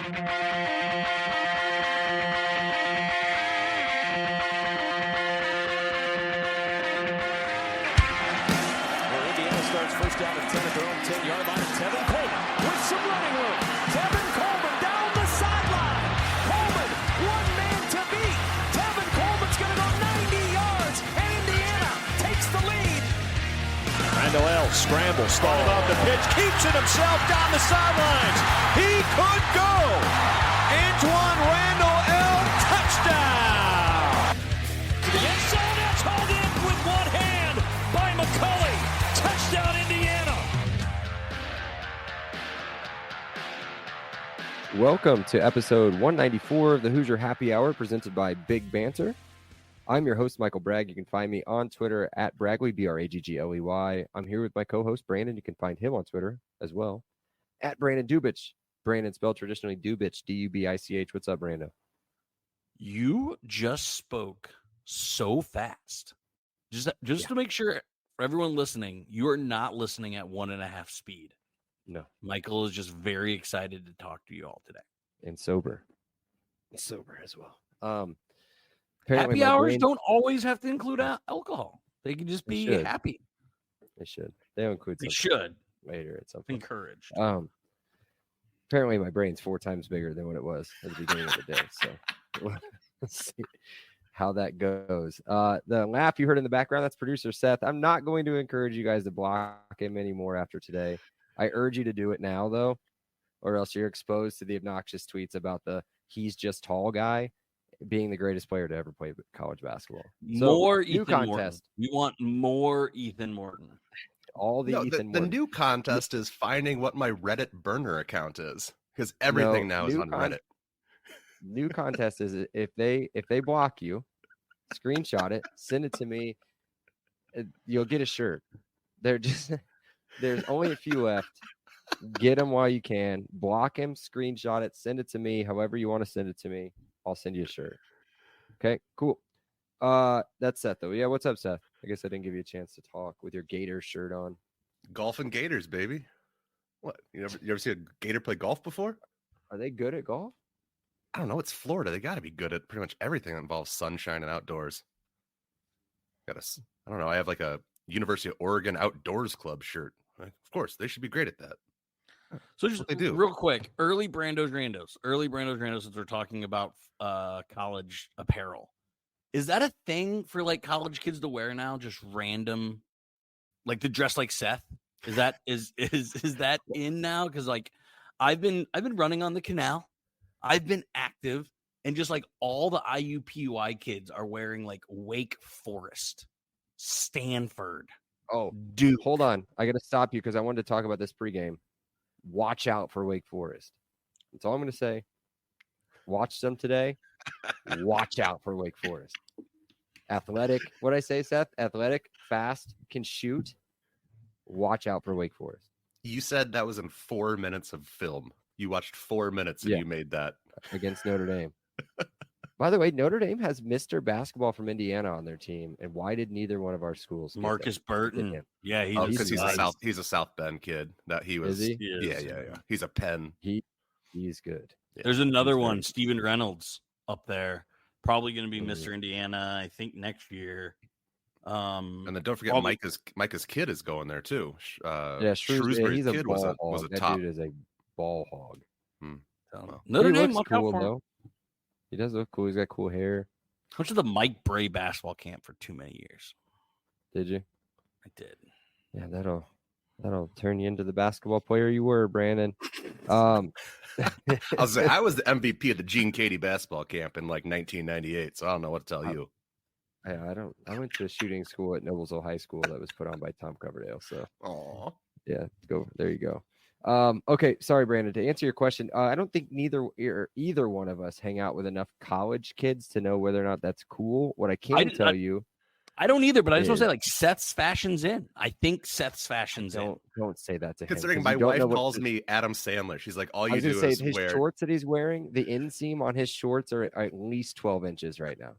Indiana starts first down and 10 at their own 10-yard line. Tevin Coleman with some running room. Tevin Coleman down the sideline. Coleman, one man to beat. Tevin Coleman's going to go 90 yards, and Indiana takes the lead. Randall L. scrambles, stalled off the pitch, keeps it himself down the sidelines. He could go. Antoine Randall L. touchdown. To the end zone, that's hauled in with one hand by McCulley. Touchdown, Indiana. Welcome to episode 194 of the Hoosier Happy Hour, presented by Big Banter. I'm your host, Michael Bragg. You can find me on Twitter at Bragley, Braggley. I'm here with my co-host, Brandon. You can find him on Twitter as well, at Brandon Dubich. Brandon spelled traditionally Dubich, D-U-B-I-C-H. What's up, Brando? You just spoke so fast. Just to make sure, for everyone listening, you are not listening at 1.5 speed. No. Michael is just very excited to talk to you all today. And sober. Sober as well. Happy hours don't always have to include alcohol. They can just be happy. They should. They'll include They should. Later at some point. Encouraged. Apparently my brain's 4 times bigger than what it was at the beginning of the day. So let's see how that goes. The laugh you heard in the background, that's producer Seth. I'm not going to encourage you guys to block him anymore after today. I urge you to do it now, though, or else you're exposed to the obnoxious tweets about the he's just tall guy being the greatest player to ever play college basketball. More Ethan contest. Morton. We want more Ethan Morton. The new contest is finding what my Reddit burner account is, because everything now is on Reddit. New contest is if they block you, screenshot it, send it to me. You'll get a shirt. There's only a few left. Get them while you can. Block him, screenshot it, send it to me. However you want to send it to me, I'll send you a shirt. Okay, cool. That's Seth though. Yeah, what's up, Seth? I guess I didn't give you a chance to talk with your Gators shirt on. Golf and Gators, baby. What? You ever see a Gator play golf before? Are they good at golf? I don't know. It's Florida. They got to be good at pretty much everything that involves sunshine and outdoors. I don't know. I have like a University of Oregon Outdoors Club shirt. Of course, they should be great at that. So just they do. Real quick, early Brando's Randos, since we're talking about college apparel. Is that a thing for like college kids to wear now? Just random, like to dress like Seth? Is that is that in now? Because like I've been running on the canal, I've been active, and just like all the IUPUI kids are wearing like Wake Forest, Stanford. Oh, dude, hold on, I got to stop you because I wanted to talk about this pregame. Watch out for Wake Forest. That's all I'm going to say. Watch them today. Watch out for Wake Forest. Athletic. What did I say, Seth? Athletic, fast, can shoot. Watch out for Wake Forest. You said that was in 4 minutes of film. You watched 4 minutes and you made that. Against Notre Dame. By the way, Notre Dame has Mr. Basketball from Indiana on their team. And why did neither one of our schools? Marcus Burton. Yeah, because he's a South Bend kid. That he was. Is he? Yeah. He's a Penn. He's good. Yeah. There's another one, Steven Reynolds up there. Probably going to be Mr. Indiana, I think, next year. And then don't forget Micah's kid is going there too. Shrewsbury's kid was a top. Dude is a ball hog. Notre Dame looks cool though. He does look cool. He's got cool hair. I went to the Mike Bray basketball camp for too many years. Did you? I did. Yeah, that'll turn you into the basketball player you were, Brandon. I was the MVP of the Gene Katie basketball camp in like 1998, so I don't know what to tell you. I went to a shooting school at Noblesville High School that was put on by Tom Coverdale. So, yeah, there you go. Okay, sorry, Brandon. To answer your question, I don't think either one of us hang out with enough college kids to know whether or not that's cool. What I can tell you, I don't either, but I just want to say, like, Seth's fashion's in. I think Seth's fashion's in. Don't say that to him. Considering my wife calls me Adam Sandler, she's like, all you do is his wear shorts that he's wearing. The inseam on his shorts are at least 12 inches right now.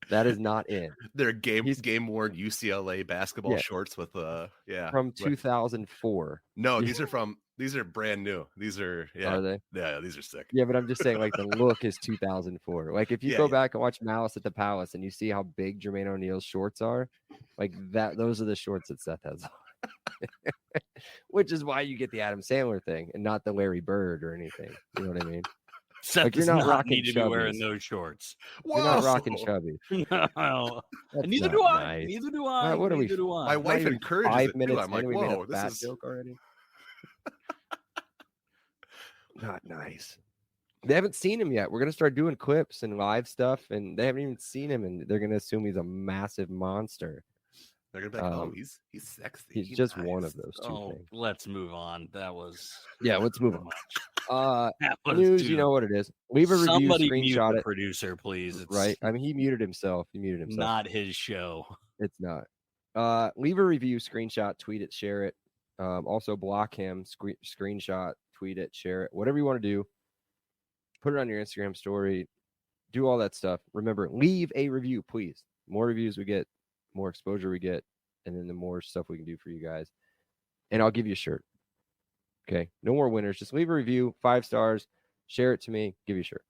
That is not in. They're game worn UCLA basketball shorts with from 2004. No, these are from These are brand new. These are Are they? Yeah, these are sick. Yeah, but I'm just saying, like, the look is 2004. Like, if you Yeah, go yeah. back and watch Malice at the Palace and you see how big Jermaine O'Neal's shorts are, like that, those are the shorts that Seth has on. Which is why you get the Adam Sandler thing and not the Larry Bird or anything. You know what I mean? Seth Like, you're does not not rocking need to be wearing chubbies. those shorts. You're not rocking chubby. No. That's Neither not do I. nice. Neither do I. What are we? Neither do I. My Not wife even encourages 5 it too. minutes I'm like, in, we made whoa, a this fat is joke already. Not nice. They haven't seen him yet. We're gonna start doing clips and live stuff, and they haven't even seen him, and they're gonna assume he's a massive monster. They're gonna be like, oh, he's sexy. He's just one of those two things. Let's move on. That was Let's move on. that was News, too- you know what it is. Leave a review, Somebody mute screenshot the it. producer, please. It's Right? I mean, he muted himself. not his show. It's not. Leave a review, screenshot, tweet it, share it. Also block him, screenshot, tweet it, share it, whatever you want to do. Put it on your Instagram story. Do all that stuff. Remember, leave a review, please. More reviews we get, more exposure we get, and then the more stuff we can do for you guys. And I'll give you a shirt. Okay. No more winners. Just leave a review, 5 stars, share it to me, give you a shirt.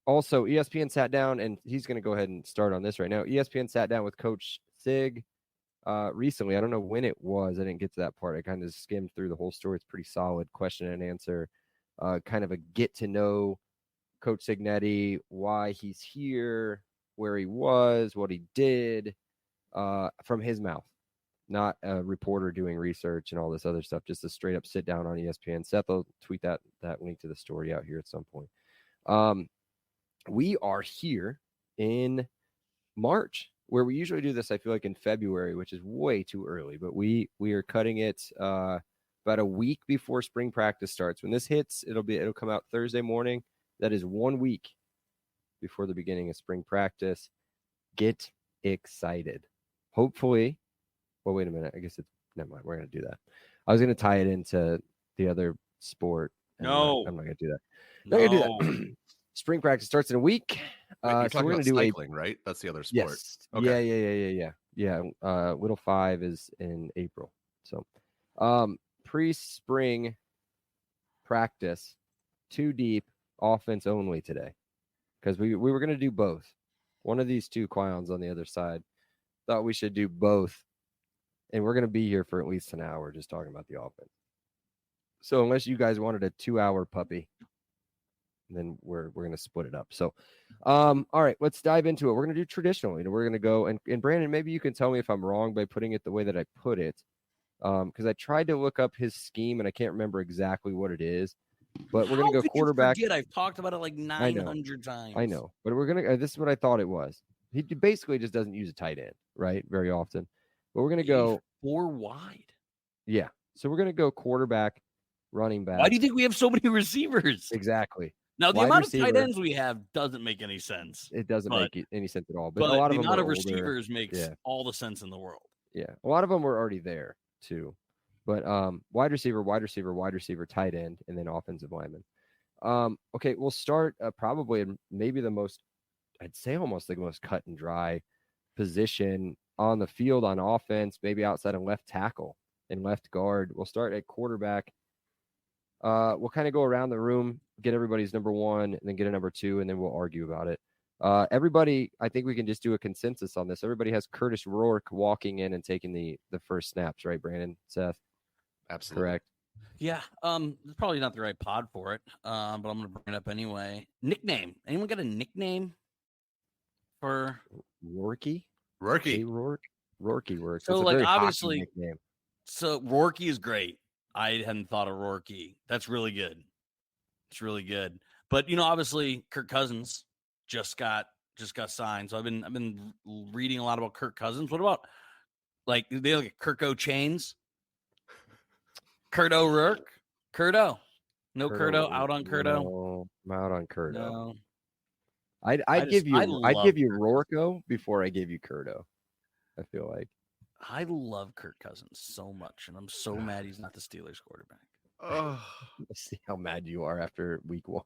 Also, ESPN sat down, and he's going to go ahead and start on this right now. ESPN sat down with Coach Sig recently. I don't know when it was. I didn't get to that part. I kind of skimmed through the whole story. It's pretty solid question and answer. Kind of a get to know Coach Signetti, why he's here, where he was, what he did, from his mouth, not a reporter doing research and all this other stuff. Just a straight up sit down on ESPN. Seth will tweet that link to the story out here at some point. We are here in March, where we usually do this. I feel like in February, which is way too early, but we are cutting it about a week before spring practice starts. When this hits, it'll come out Thursday morning. That is 1 week before the beginning of spring practice. Get excited. Hopefully, well, wait a minute. I guess never mind. We're going to do that. I was going to tie it into the other sport. No, I'm not going to do that. Not going to do that. Spring practice starts in a week. Wait, you're So talking we're going about to do cycling, right? That's the other sport. Yes. Okay. Yeah. Little 5 is in April. So, pre-spring practice, 2 deep, offense only today, because we were going to do both. One of these two clowns on the other side thought we should do both, and we're going to be here for at least an hour just talking about the offense. So unless you guys wanted a 2-hour puppy, then we're going to split it up. So, all right, let's dive into it. We're going to do traditionally. We're going to go, and Brandon, maybe you can tell me if I'm wrong by putting it the way that I put it, because I tried to look up his scheme, and I can't remember exactly what it is. But we're going to go quarterback. I've talked about it like 900 times. I know, but we're going to. This is what I thought it was. He basically just doesn't use a tight end, right? Very often. But we're going to go 4 wide. Yeah. So we're going to go quarterback, running back. Why do you think we have so many receivers? Exactly. Now, the Wide amount receiver, of tight ends we have doesn't make any sense. It doesn't make any sense at all. But a lot the of them amount of older. receivers makes all the sense in the world. Yeah. A lot of them were already there too. But wide receiver, tight end, and then offensive lineman. Okay, we'll start probably maybe the most, I'd say almost the most cut and dry position on the field on offense, maybe outside of left tackle and left guard. We'll start at quarterback. We'll kind of go around the room, get everybody's number 1, and then get a number 2, and then we'll argue about it. Everybody, I think we can just do a consensus on this. Everybody has Curtis Rourke walking in and taking the first snaps, right, Brandon, Seth? Absolutely. Correct. Yeah, it's probably not the right pod for it, but I'm going to bring it up anyway. Nickname. Anyone got a nickname for Rourke? Rourke. Rourke works. So, That's a like, very hockey obviously, nickname. So Rourke is great. I hadn't thought of Rourke. That's really good. It's really good. But obviously, Kirk Cousins just got signed. So I've been reading a lot about Kirk Cousins. What about they look at Kirko Chains? Kurt O'Rourke? Kurto? No Kurto? Out on Kurto? No, I'm out on Kurto. No. I'd give you Rourke before I gave you Kurto. I feel like I love Kirk Cousins so much, and I'm so mad he's not the Steelers quarterback. Let's see how mad you are after week 1.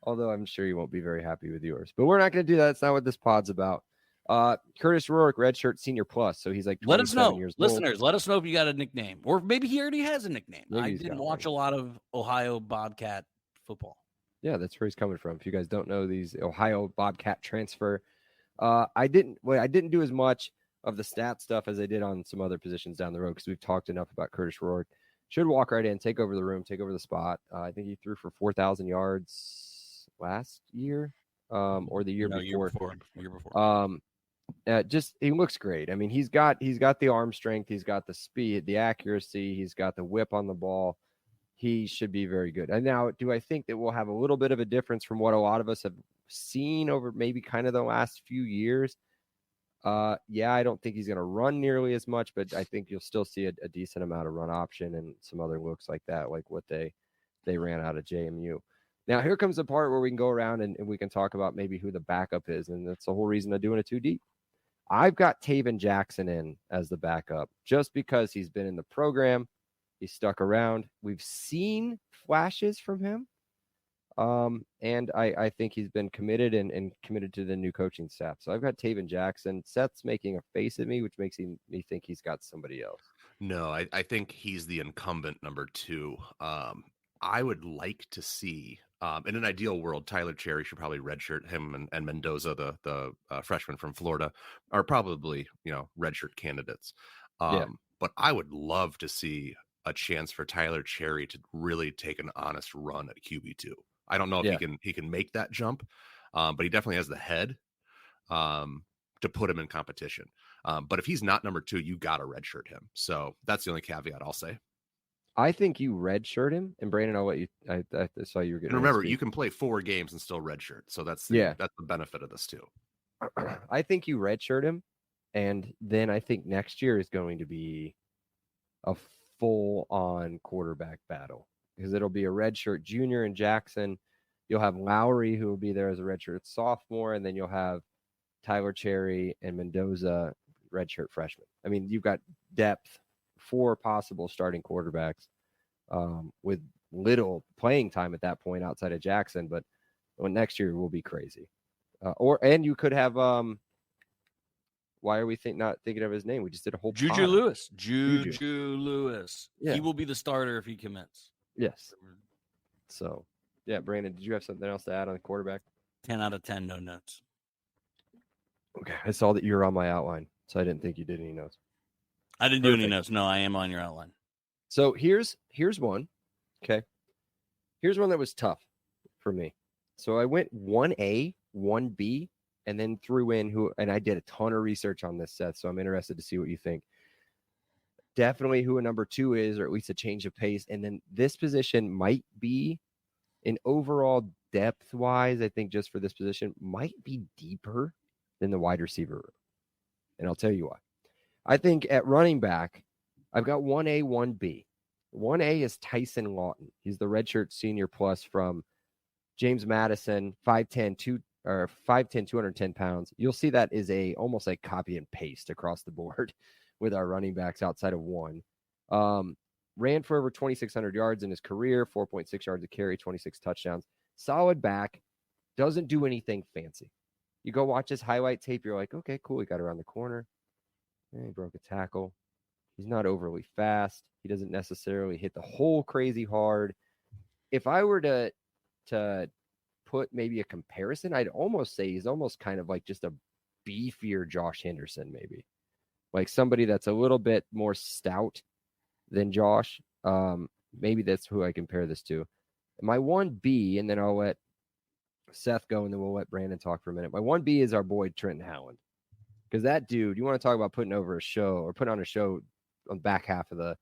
Although I'm sure you won't be very happy with yours. But we're not going to do that. It's not what this pod's about. Curtis Rourke, redshirt senior plus. So he's like Let us 27 know, years old. listeners. Let us know if you got a nickname, or maybe he already has a nickname. Maybe I he's didn't got watch one. a lot of Ohio Bobcat football. Yeah, that's where he's coming from. If you guys don't know these Ohio Bobcat transfer, I didn't do as much of the stat stuff as I did on some other positions down the road because we've talked enough about Curtis Rourke. Should walk right in, take over the room, take over the spot. I think he threw for 4,000 yards last year, or the year before. Year before. Just he looks great. I mean, he's got the arm strength, he's got the speed, the accuracy, he's got the whip on the ball. He should be very good. And now, do I think that we'll have a little bit of a difference from what a lot of us have seen over maybe kind of the last few years? Yeah, I don't think he's going to run nearly as much, but I think you'll still see a decent amount of run option and some other looks like that, like what they ran out of JMU. Now, here comes the part where we can go around and we can talk about maybe who the backup is, and that's the whole reason of doing it too deep. I've got Taven Jackson in as the backup just because he's been in the program. He's stuck around. We've seen flashes from him. And I think he's been committed and committed to the new coaching staff. So I've got Taven Jackson. Seth's making a face at me, which makes me think he's got somebody else. No, I think he's the incumbent number 2. I would like to see, in an ideal world, Tyler Cherry should probably redshirt him, and Mendoza, the freshman from Florida, are probably, redshirt candidates. But I would love to see a chance for Tyler Cherry to really take an honest run at QB2. I don't know if he can make that jump, but he definitely has the head to put him in competition. But if he's not number 2, you got to redshirt him. So that's the only caveat I'll say. I think you redshirt him, and Brandon, I'll let you. I saw you were getting. And remember, you can play 4 games and still redshirt. So that's the benefit of this too. I think you redshirt him, and then I think next year is going to be a full-on quarterback battle because it'll be a redshirt junior in Jackson. You'll have Lowry, who will be there as a redshirt sophomore, and then you'll have Tyler Cherry and Mendoza, redshirt freshman. I mean, you've got depth, 4 possible starting quarterbacks with little playing time at that point outside of Jackson, but next year will be crazy. And you could have why are we not thinking of his name? We just did a whole Juju Lewis. Juju Lewis. Yeah. He will be the starter if he commits. Yes. So, yeah, Brandon, did you have something else to add on the quarterback? 10 out of 10, no notes. Okay, I saw that you were on my outline, so I didn't think you did any notes. I didn't do any notes. No, I am on your outline. So here's one. Okay. Here's one that was tough for me. So I went 1A, 1B, and then threw in and I did a ton of research on this, Seth, so I'm interested to see what you think. Definitely who a number 2 is, or at least a change of pace. And then this position might be, in overall depth-wise, I think just for this position, might be deeper than the wide receiver room. And I'll tell you why. I think at running back, I've got 1A, 1B. 1A is Tyson Lawton. He's the redshirt senior plus from James Madison, 5'10", 210 pounds. You'll see that is almost like copy and paste across the board with our running backs outside of 1. Ran for over 2,600 yards in his career, 4.6 yards a carry, 26 touchdowns. Solid back, doesn't do anything fancy. You go watch his highlight tape, you're like, okay, cool, he got around the corner. He broke a tackle. He's not overly fast. He doesn't necessarily hit the hole crazy hard. If I were to put maybe a comparison, I'd almost say he's almost kind of like just a beefier Josh Henderson, maybe. Like somebody that's a little bit more stout than Josh. Maybe that's who I compare this to. My 1B, and then I'll let Seth go, and then we'll let Brandon talk for a minute. My 1B is our boy Trenton Howland. Because that dude, you want to talk about putting on a show on the back half of the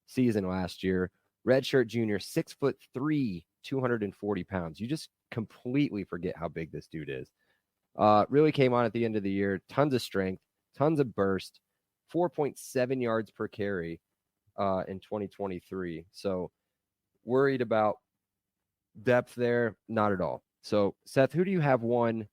season last year. Redshirt junior, 6'3", 240 pounds. You just completely forget how big this dude is. Really came on at the end of the year. Tons of strength, tons of burst, 4.7 yards per carry in 2023. So worried about depth there? Not at all. So Seth, who do you have 1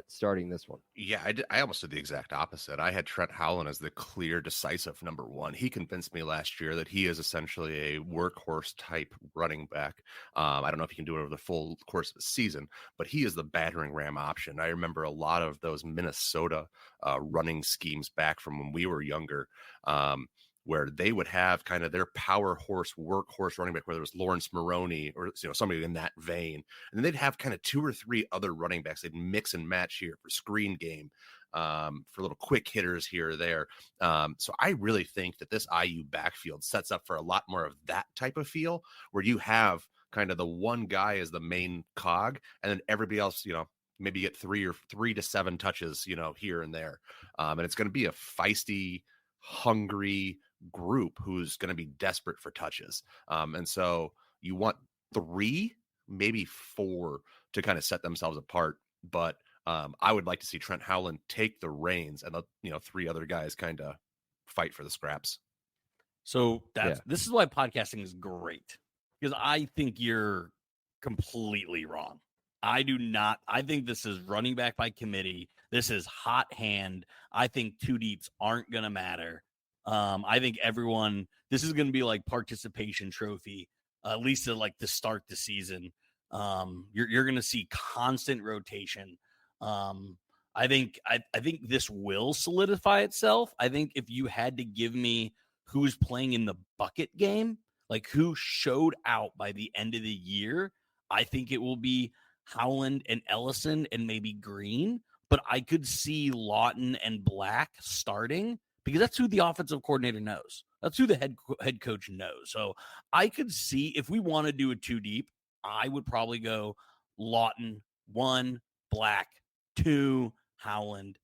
starting this one. Yeah, I almost did the exact opposite. I had Trent Howland as the clear, decisive number one. He convinced me last year that he is essentially a workhorse type running back. I don't know if he can do it over the full course of the season, but he is the battering ram option. I remember a lot of those Minnesota running schemes back from when we were younger. Where they would have kind of their power horse, workhorse running back, whether it was Lawrence Maroney or somebody in that vein. And then they'd have kind of 2 or 3 other running backs. They'd mix and match here for screen game, for little quick hitters here or there. So I really think that this IU backfield sets up for a lot more of that type of feel where you have kind of the one guy as the main cog and then everybody else, maybe get 3 to 7 touches, here and there. And it's going to be a feisty, hungry group who's going to be desperate for touches. And so you want 3, maybe 4 to kind of set themselves apart. But I would like to see Trent Howland take the reins and let 3 other guys kind of fight for the scraps. So this is why podcasting is great, because I think you're completely wrong. I do not. I think this is running back by committee. This is hot hand. I think 2 deeps aren't going to matter. I think this is going to be like participation trophy, at least to start the season. You're going to see constant rotation. I think this will solidify itself. I think if you had to give me who's playing in the bucket game, like who showed out by the end of the year, I think it will be Howland and Ellison and maybe Green, but I could see Lawton and Black starting because that's who the offensive coordinator knows. That's who the head coach knows. So I could see if we want to do a 2 deep, I would probably go Lawton 1, Black 2, Howland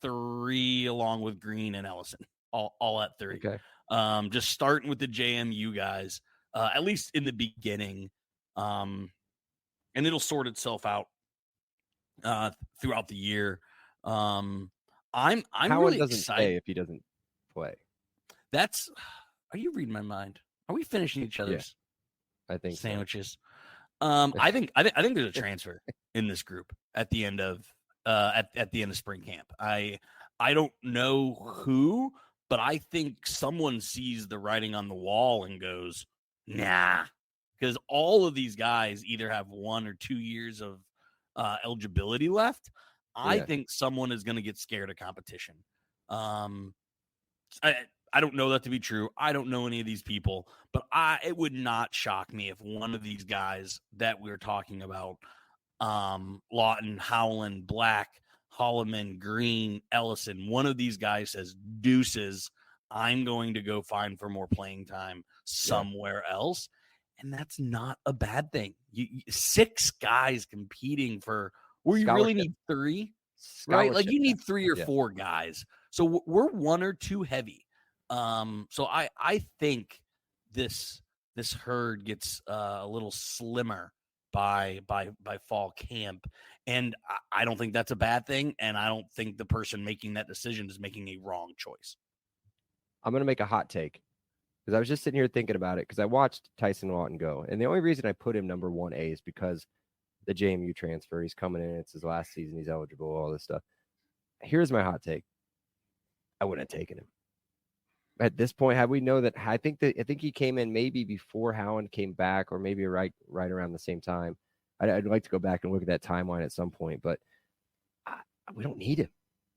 3, along with Green and Ellison, all at 3. Okay. Just starting with the JMU guys, at least in the beginning. And it'll sort itself out throughout the year. I'm Howland really doesn't excited stay if he doesn't play. Are you reading my mind? Are we finishing each other's I think sandwiches? So. I think there's a transfer in this group at the end of at the end of spring camp. I don't know who, but I think someone sees the writing on the wall and goes, nah. Because all of these guys either have 1 or 2 years of eligibility left. I think someone is going to get scared of competition. I don't know that to be true. I don't know any of these people, but it would not shock me if one of these guys that we're talking about, Lawton, Howland, Black, Holloman, Green, Ellison, one of these guys says, deuces, I'm going to go find for more playing time somewhere else. And that's not a bad thing. 6 guys competing for where you really need 3, right? Like you need 3 or 4 guys. So we're 1 or 2 heavy. So I think this herd gets a little slimmer by fall camp, and I don't think that's a bad thing. And I don't think the person making that decision is making a wrong choice. I'm gonna make a hot take. Because I was just sitting here thinking about it because I watched Tyson Lawton go. And the only reason I put him number 1A is because the JMU transfer. He's coming in. It's his last season. He's eligible, all this stuff. Here's my hot take. I wouldn't have taken him. At this point, had we know that, I think he came in maybe before Howland came back or maybe right around the same time. I'd like to go back and look at that timeline at some point, but we don't need him.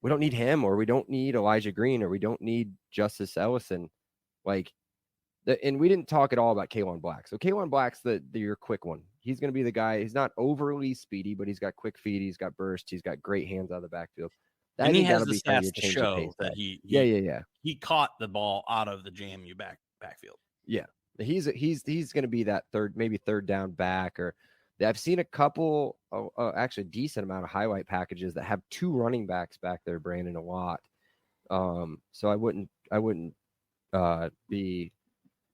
We don't need him, or we don't need Elijah Green, or we don't need Justice Ellison. And we didn't talk at all about K'Wan Black. So K'Wan Black's your quick one. He's going to be the guy. He's not overly speedy, but he's got quick feet. He's got burst. He's got great hands out of the backfield. And he has the stats to show that he caught the ball out of the JMU backfield. Yeah, he's going to be that third down back. Or I've seen a couple, actually a decent amount of highlight packages that have 2 running backs back there, Brandon, a lot. So I wouldn't be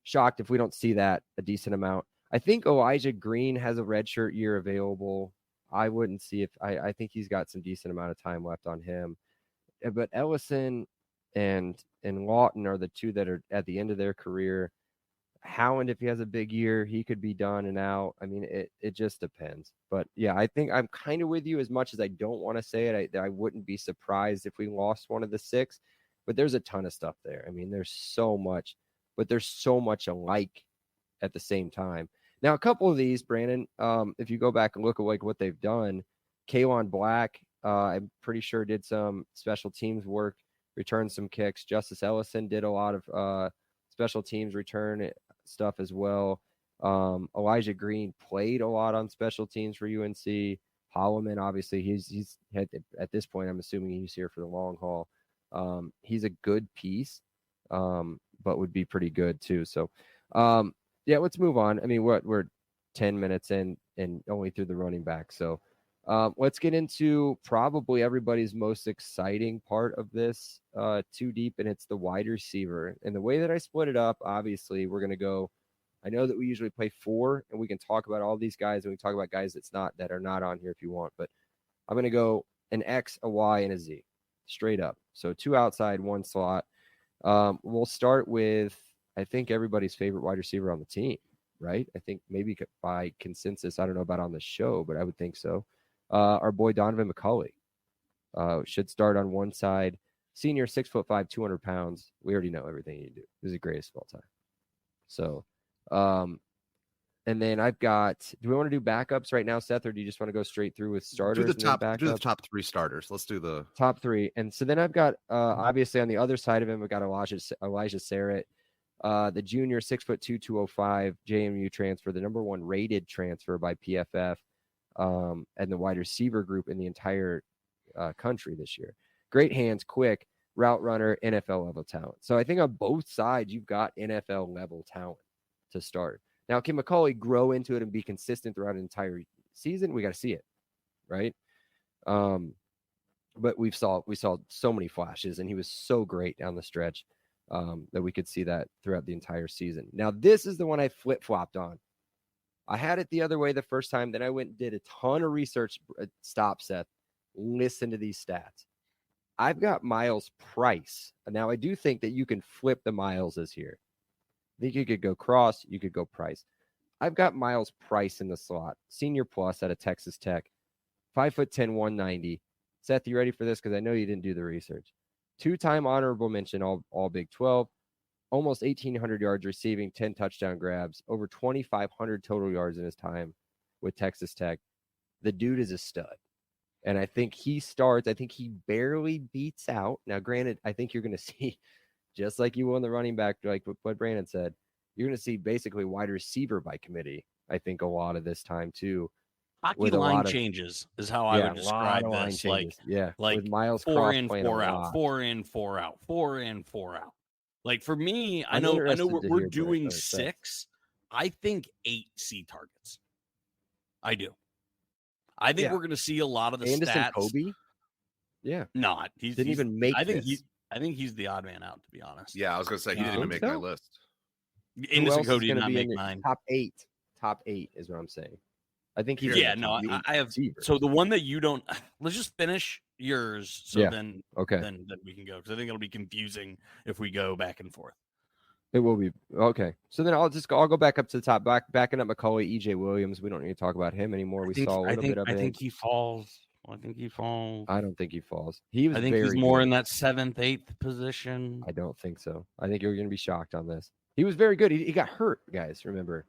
shocked if we don't see that a decent amount. I think Elijah Green has a redshirt year available. I wouldn't see I think he's got some decent amount of time left on him. But Ellison and Lawton are the 2 that are at the end of their career. Howland, if he has a big year, he could be done and out. I mean, it just depends. But yeah, I think I'm kind of with you as much as I don't want to say it. I wouldn't be surprised if we lost one of the 6, but there's a ton of stuff there. I mean, there's so much, but there's so much alike at the same time. Now, a couple of these, Brandon, if you go back and look at like what they've done, Kaylon Black, I'm pretty sure did some special teams work, returned some kicks. Justice Ellison did a lot of special teams return stuff as well. Elijah Green played a lot on special teams for UNC. Holloman, obviously, he's at this point, I'm assuming he's here for the long haul. He's a good piece, but would be pretty good too. So, yeah, let's move on. I mean, we're 10 minutes in and only through the running back. So let's get into probably everybody's most exciting part of this 2 deep, and it's the wide receiver. And the way that I split it up, obviously, we're going to go. I know that we usually play 4, and we can talk about all these guys, and we can talk about guys that are not on here if you want. But I'm going to go an X, a Y, and a Z, straight up. So 2 outside, 1 slot. We'll start with, I think, everybody's favorite wide receiver on the team, right? I think maybe by consensus, I don't know about on the show, but I would think so. Our boy Donovan McCulley should start on one side. Senior, 6'5", 200 pounds. We already know everything you do. He's the greatest of all time. So, and then I've got. Do we want to do backups right now, Seth, or do you just want to go straight through with starters? Do the top 3 starters. Let's do the top 3. And so then I've got obviously on the other side of him, I've got Elijah Sarrett, the junior, 6'2", 205, JMU transfer, the number 1 rated transfer by PFF. And the wide receiver group in the entire country this year. Great hands, quick, route runner, NFL level talent. So I think on both sides, you've got NFL level talent to start. Now, can McCulley grow into it and be consistent throughout an entire season? We got to see it, right? But we saw so many flashes, and he was so great down the stretch that we could see that throughout the entire season. Now, this is the one I flip-flopped on. I had it the other way the first time. Then I went and did a ton of research. Stop, Seth. Listen to these stats. I've got Miles Price. Now, I do think that you can flip the Mileses here. I think you could go Cross. You could go Price. I've got Miles Price in the slot. Senior plus out of Texas Tech. 5'10", 190. Seth, you ready for this? Because I know you didn't do the research. 2-time honorable mention, all Big 12. Almost 1,800 yards receiving, 10 touchdown grabs, over 2,500 total yards in his time with Texas Tech. The dude is a stud. And I think he starts. I think he barely beats out. Now, granted, I think you're going to see, just like you will in the running back, like what Brandon said, you're going to see basically wide receiver by committee, I think, a lot of this time, too. Hockey line changes is how I would describe this. Like with Miles 4 in, 4 out, 4 in, 4 out, 4 in, 4 out. Like for me, I know we're doing 6. I think 8 C targets. I do. I think we're going to see a lot of the Anderson stats. Kobe? Yeah. Not. He didn't even make I think he's the odd man out, to be honest. Yeah, I was going to say he didn't even make my list. Anderson Cody did not make mine. Top 8. Top 8 is what I'm saying. I think he's I have. So the one that you don't. Let's just finish yours. So then we can go, because I think it'll be confusing if we go back and forth. It will be okay. So then I'll go back up to the top, backing up McCulley, EJ Williams. We don't need to talk about him anymore. Saw a little bit of it. I think he falls. I don't think he falls. He was. I think he's more in that 7th, 8th position. I don't think so. I think you're going to be shocked on this. He was very good. He got hurt, guys. Remember,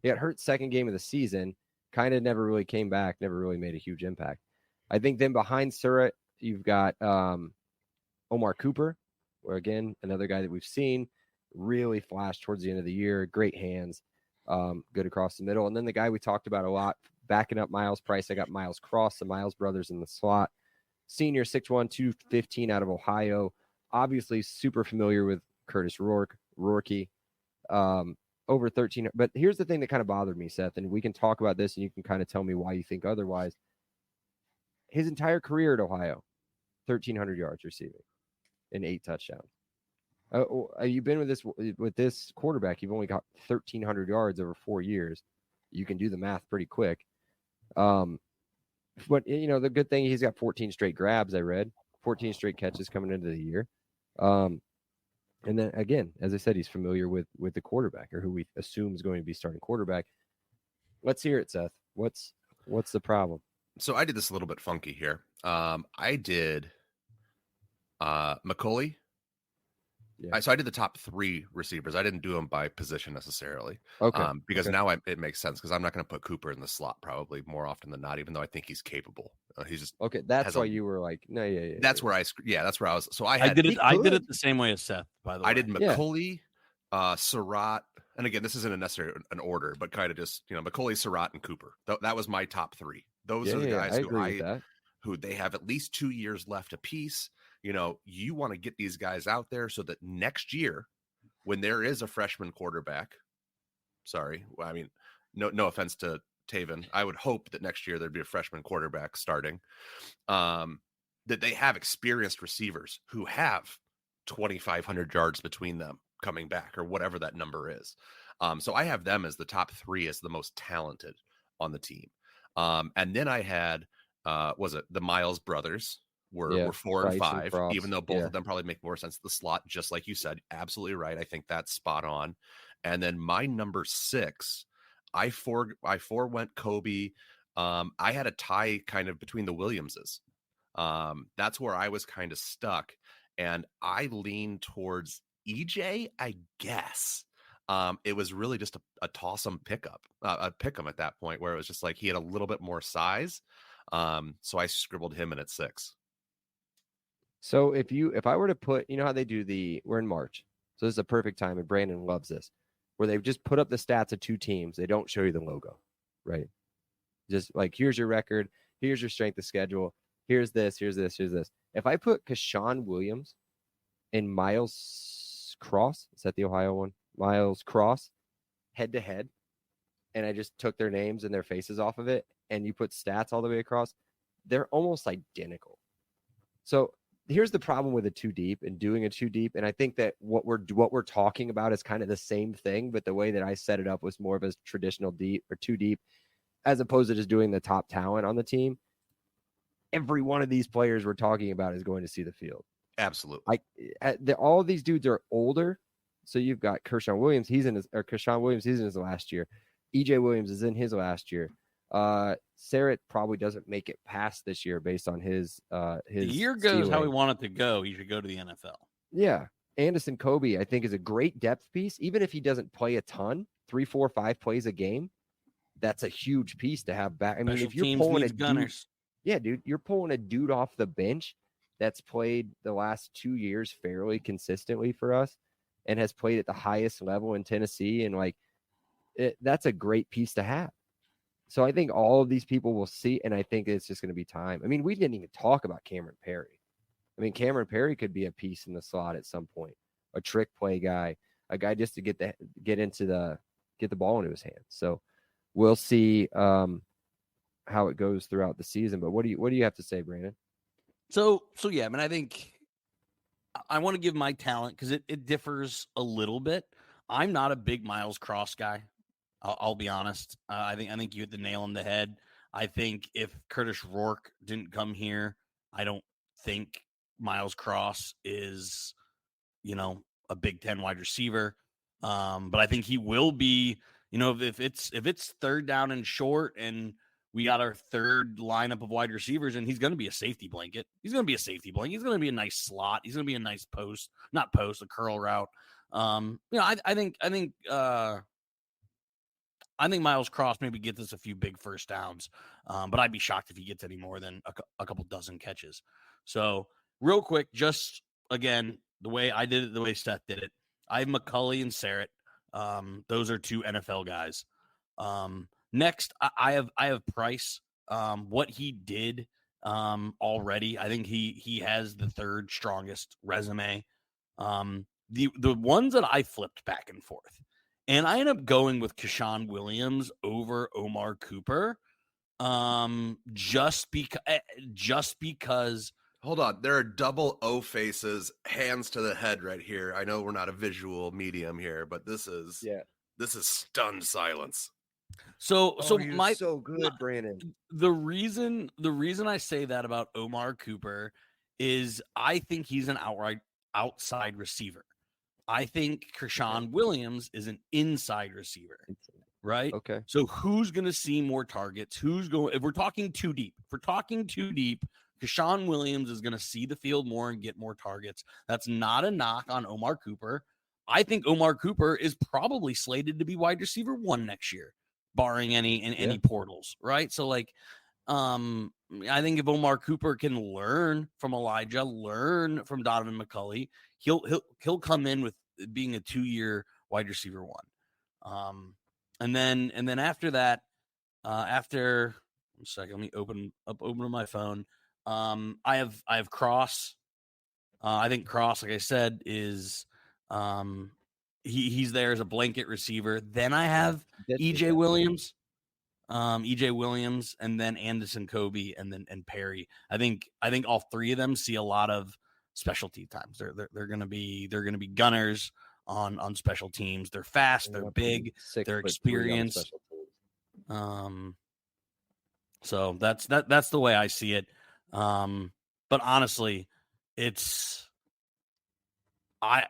he got hurt second game of the season. Kind of never really came back. Never really made a huge impact. I think then behind Surratt, you've got Omar Cooper, where again another guy that we've seen really flashed towards the end of the year. Great hands, good across the middle. And then the guy we talked about a lot, backing up Miles Price, I got Miles Cross, the Miles brothers in the slot. Senior, 6'1", 215 out of Ohio. Obviously super familiar with Curtis Rourke. Over 13. But here's the thing that kind of bothered me, Seth, and we can talk about this and you can kind of tell me why you think otherwise. His entire career at Ohio, 1,300 yards receiving and 8 touchdowns. You've been with this quarterback. You've only got 1,300 yards over 4 years. You can do the math pretty quick. But the good thing, he's got 14 straight grabs. I read 14 straight catches coming into the year. And then again, as I said, he's familiar with the quarterback, or who we assume is going to be starting quarterback. Let's hear it, Seth. What's the problem? So I did this a little bit funky here. I did McCauley. Yeah. So I did the top 3 receivers. I didn't do them by position necessarily. Okay. Because now it makes sense, because I'm not going to put Cooper in the slot probably more often than not, even though I think he's capable. He's just okay. That's why you were like, no, yeah. That's where that's where I was. So I did it the same way as Seth, by the way. I did McCauley, Surratt, and again, this isn't necessarily an order, but kind of just, McCauley, Surratt, and Cooper. That was my top 3. Those are the guys who they have at least 2 years left apiece. You want to get these guys out there so that next year, when there is a freshman quarterback, no offense to Taven, I would hope that next year there'd be a freshman quarterback starting, that they have experienced receivers who have 2,500 yards between them coming back, or whatever that number is. So I have them as the top 3 as the most talented on the team. And then I had, the Miles brothers were 4 and 5, even though both of them probably make more sense to the slot, just like you said. Absolutely right. I think that's spot on. And then my number 6, I forewent Kobe. I had a tie kind of between the Williamses. That's where I was kind of stuck, and I leaned towards EJ, I guess. It was really just a toss-em pickup, a pick-em at that point, where it was just like he had a little bit more size. So I scribbled him in at 6. So if I were to put, how they do we're in March, so this is a perfect time, and Brandon loves this, where they've just put up the stats of 2 teams. They don't show you the logo, right? Just like, here's your record, here's your strength of schedule, here's this. If I put Keshawn Williams and Miles Cross, is that the Ohio one? Miles Cross, head to head, and I just took their names and their faces off of it, and you put stats all the way across, they're almost identical. So here's the problem with a 2 deep and doing a 2 deep. And I think that what we're talking about is kind of the same thing, but the way that I set it up was more of a traditional deep or 2 deep, as opposed to just doing the top talent on the team. Every one of these players we're talking about is going to see the field. Absolutely. All of these dudes are older. So you've got Keshawn Williams, he's in his last year. EJ Williams is in his last year. Sarrett probably doesn't make it past this year based on his the year goes ceiling. How we want it to go. He should go to the NFL. Yeah. Anderson Kobe, I think, is a great depth piece. Even if he doesn't play a ton, 3, 4, 5 plays a game, that's a huge piece to have back. I mean, if you're pulling gunners. Dude, you're pulling a dude off the bench that's played the last 2 years fairly consistently for us and has played at the highest level in Tennessee. And that's a great piece to have. So I think all of these people will see, and I think it's just going to be time. I mean, we didn't even talk about Cameron Perry. I mean, Cameron Perry could be a piece in the slot at some point, a trick play guy, a guy just to get the ball into his hands. So we'll see how it goes throughout the season. But what do you have to say, Brandon? So yeah, I mean, I think I want to give my talent, because it differs a little bit. I'm not a big Miles Cross guy. I'll be honest. I think you hit the nail on the head. I think if Curtis Rourke didn't come here, I don't think Miles Cross is, a Big Ten wide receiver. But I think he will be. If it's third down and short, and we got our third lineup of wide receivers, and he's going to be a safety blanket. He's going to be a nice slot. He's going to be a nice a curl route. I think Miles Cross maybe gets us a few big first downs, but I'd be shocked if he gets any more than a couple dozen catches. So real quick, just again, the way I did it, the way Seth did it, I have McCauley and Sarrett. Those are 2 NFL guys. Next, I have Price. What he did already, I think he has the 3rd strongest resume. The ones that I flipped back and forth, and I ended up going with Keshawn Williams over Omar Cooper, just because. Hold on, there are double O faces, hands to the head right here. I know we're not a visual medium here, but this is stunned silence. So so good, Brandon. The reason I say that about Omar Cooper is I think he's an outside receiver. I think Krishan Williams is an inside receiver, right? Okay. So who's going to see more targets? If we're talking too deep, Krishan Williams is going to see the field more and get more targets. That's not a knock on Omar Cooper. I think Omar Cooper is probably slated to be wide receiver 1 next year, barring any portals, right? So like, I think if Omar Cooper can learn from Elijah, learn from Donovan McCulley, he'll come in with being a 2-year wide receiver 1. And then after that, after one second, let me open my phone. I have Cross. I think Cross, like I said, is he's there as a blanket receiver. Then I have EJ Williams. EJ Williams, and then Anderson Kobe, and Perry. I think all 3 of them see a lot of specialty times. They're gonna be gunners on special teams. They're fast, they're big, they're experienced. So that's the way I see it. But honestly, I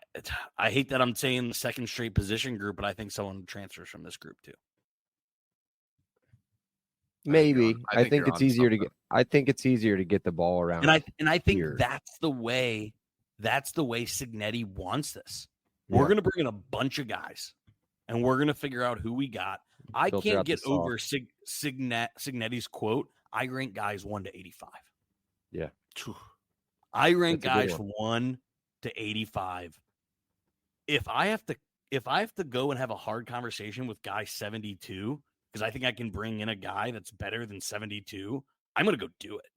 hate that I'm saying the second straight position group, but I think someone transfers from this group too. Maybe. I think it's easier to get. I think it's easier to get the ball around. And I think that's the way Cignetti wants this. Yeah. We're going to bring in a bunch of guys, and we're going to figure out who we got. I can't get over Cignetti's quote. I rank guys 1 to 85. Yeah. I rank guys from 1 to 85. If I have to go and have a hard conversation with guy 72, because I think I can bring in a guy that's better than 72, I'm going to go do it.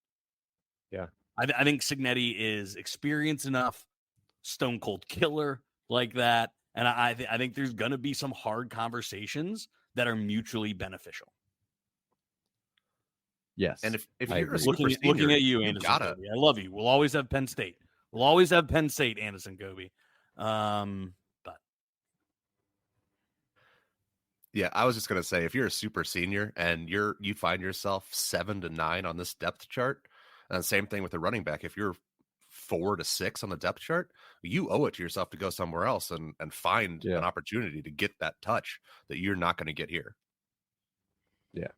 Yeah. I think Cignetti is experienced enough, stone cold killer like that. And I think there's going to be some hard conversations that are mutually beneficial. Yes. And if you're a super senior, looking at you, Anderson Kobe, I love you. We'll always have Penn State. Anderson Kobe. But yeah, I was just gonna say, if you're a super senior and you find yourself 7 to 9 on this depth chart, and same thing with the running back, if you're 4 to 6 on the depth chart, you owe it to yourself to go somewhere else and find an opportunity to get that touch that you're not going to get here. Yeah.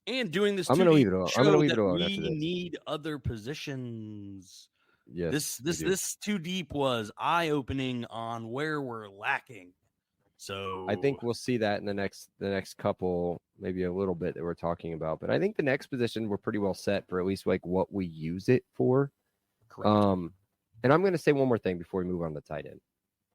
And doing this, I'm going to leave it alone. I'm going to leave it alone. We need other positions. Yes. This too deep was eye-opening on where we're lacking. So I think we'll see that in the next couple, maybe a little bit that we're talking about. But I think the next position we're pretty well set for at least like what we use it for. Correct. And I'm going to say one more thing before we move on to tight end.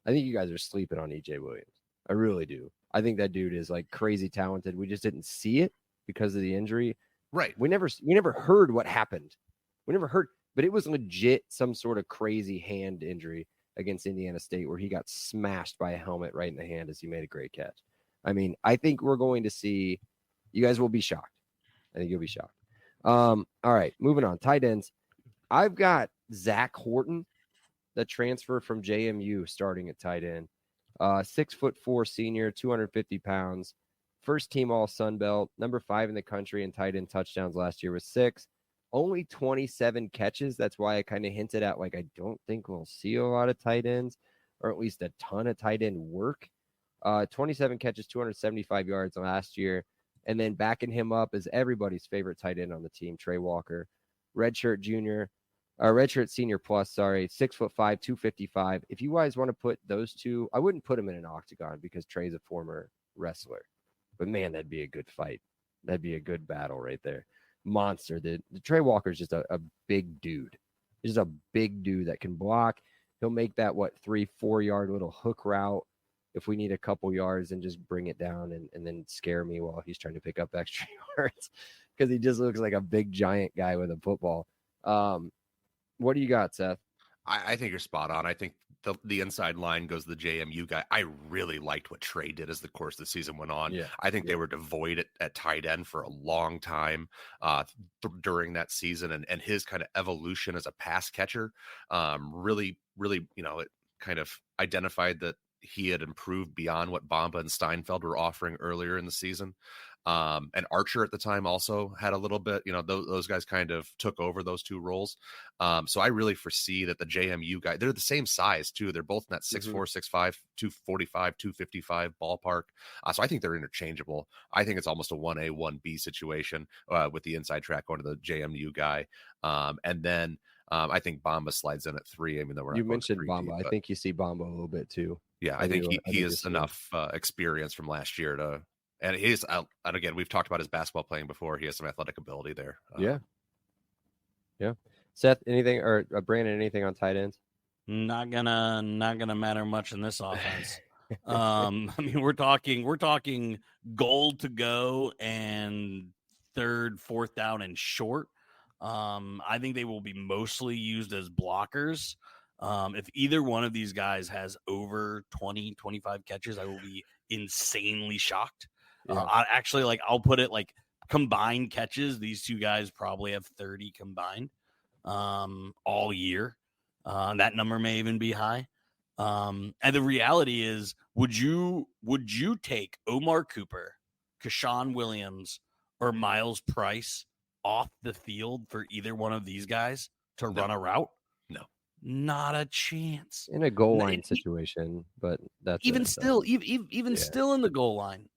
I think you guys are sleeping on EJ Williams. I really do. I think that dude is like crazy talented. We just didn't see it because of the injury. Right. We never heard what happened. We never heard, but it was legit some sort of crazy hand injury against Indiana State where he got smashed by a helmet right in the hand as he made a great catch. I mean, I think we're going to see, you guys will be shocked. I think you'll be shocked. All right, moving on. Tight ends. I've got Zach Horton, the transfer from JMU, starting at tight end. 6'4" senior, 250 pounds. First team all Sun Belt, number 5 in the country in tight end touchdowns last year with 6. Only 27 catches. That's why I kind of hinted at, like, I don't think we'll see a lot of tight ends, or at least a ton of tight end work. 27 catches, 275 yards last year. And then backing him up is everybody's favorite tight end on the team, Trey Walker. Redshirt senior plus, 6'5", 255. If you guys want to put those two, I wouldn't put him in an octagon because Trey's a former wrestler. But man, that'd be a good fight. That'd be a good battle right there. Monster. The Trey Walker's just a big dude. He's just a big dude that can block. He'll make that 3-4 yard little hook route if we need a couple yards and just bring it down and then scare me while he's trying to pick up extra yards because he just looks like a big giant guy with a football. What do you got, Seth? I think you're spot on. I think the inside line goes the JMU guy. I really liked what Trey did as the course of the season went on. Yeah. I think they were devoid at tight end for a long time during that season, and his kind of evolution as a pass catcher really, it kind of identified that he had improved beyond what Bamba and Steinfeld were offering earlier in the season. And Archer at the time also had a little bit, those guys kind of took over those two roles. So I really foresee that the JMU guy, they're the same size too. They're both in that 6'4", 6'5", 245, 255 ballpark. So I think they're interchangeable. I think it's almost a 1A, 1B situation with the inside track going to the JMU guy. And then I think Bamba slides in at 3. I mean, you mentioned Bamba. I think you see Bamba a little bit too. Yeah, I think he has enough experience from last year to. And he's out. And again, we've talked about his basketball playing before. He has some athletic ability there. Yeah. Seth, anything or Brandon, anything on tight ends? Not gonna matter much in this offense. I mean, we're talking goal to go and 3rd, 4th down and short. I think they will be mostly used as blockers. If either one of these guys has over 20, 25 catches, I will be insanely shocked. I'll put it like combined catches. These two guys probably have 30 combined all year. That number may even be high. And the reality is, would you take Omar Cooper, Keshawn Williams, or Miles Price off the field for either one of these guys to run a route? No. Not a chance in a goal line situation, but that's even still in the goal line.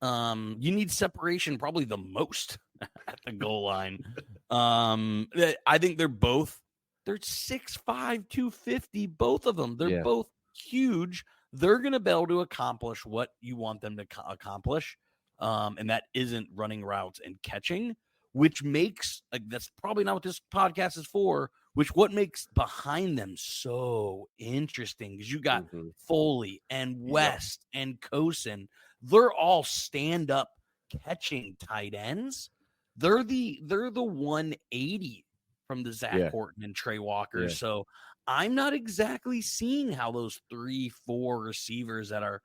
You need separation probably the most at the goal line. I think they're 6'5", 250, both of them. They're both huge. They're going to be able to accomplish what you want them to accomplish. And that isn't running routes and catching, which makes that's probably not what this podcast is for. What makes behind them so interesting because you got Foley and West and Kosen. They're all stand-up catching tight ends. They're the 180 from the Zach Horton and Trey Walker. Yeah. So I'm not exactly seeing how those 3-4 receivers that are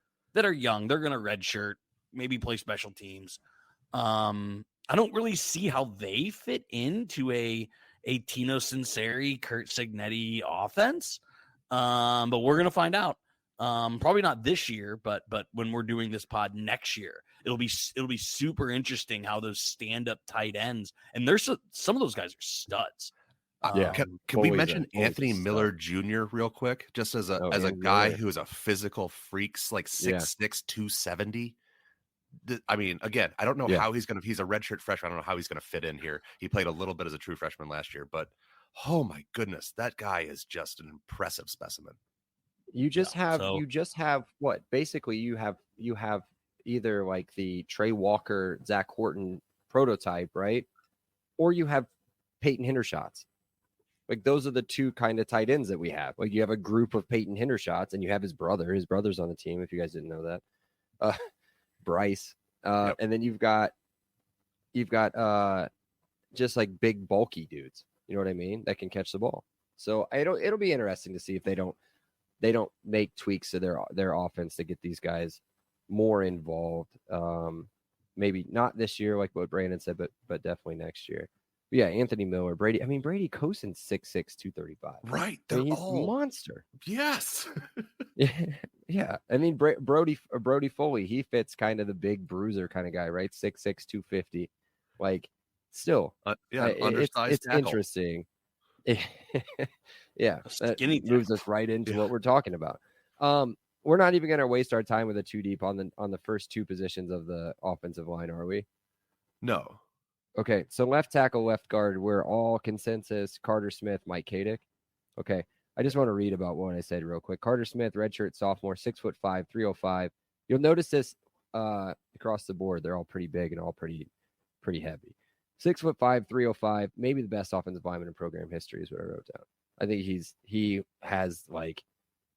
young, they're going to redshirt, maybe play special teams. I don't really see how they fit into a Tino Sinceri, Kurt Signetti offense. But we're going to find out. Probably not this year, but when we're doing this pod next year, it'll be super interesting how those stand-up tight ends, and there's some of those guys are studs. Can we mention Anthony Miller Jr. real quick, just as a guy who is a physical freak, like 6'6", 270. I mean, again, I don't know how he's a redshirt freshman. I don't know how he's going to fit in here. He played a little bit as a true freshman last year, but oh my goodness, that guy is just an impressive specimen. You just have what? Basically, you have either like the Trey Walker, Zach Horton prototype, right? Or you have Peyton Hendershots. Like those are the two kind of tight ends that we have. Like you have a group of Peyton Hendershots, and you have his brother. His brother's on the team. If you guys didn't know that. Bryce, and then you've got just like big bulky dudes, you know what I mean, that can catch the ball. So it'll be interesting to see if they don't make tweaks to their offense to get these guys more involved. Maybe not this year, like what Brandon said, but definitely next year. But yeah, Anthony Miller, Brady. I mean, Brady Kosen's 6'6", 235. Right, he's a monster. Yes. Yeah. I mean, Brody Foley, he fits kind of the big bruiser kind of guy, right? 6'6", 250. Like, still, it's interesting. Yeah, that moves us right into what we're talking about. We're not even going to waste our time with a 2 deep on the first 2 positions of the offensive line, are we? No. Okay, so left tackle, left guard, we're all consensus. Carter Smith, Mike Kadick. Okay, I just want to read about what I said real quick. Carter Smith, redshirt sophomore, 6'5", 305. You'll notice this across the board. They're all pretty big and all pretty heavy. 6'5", 305. Maybe the best offensive lineman in program history is what I wrote down. I think he has like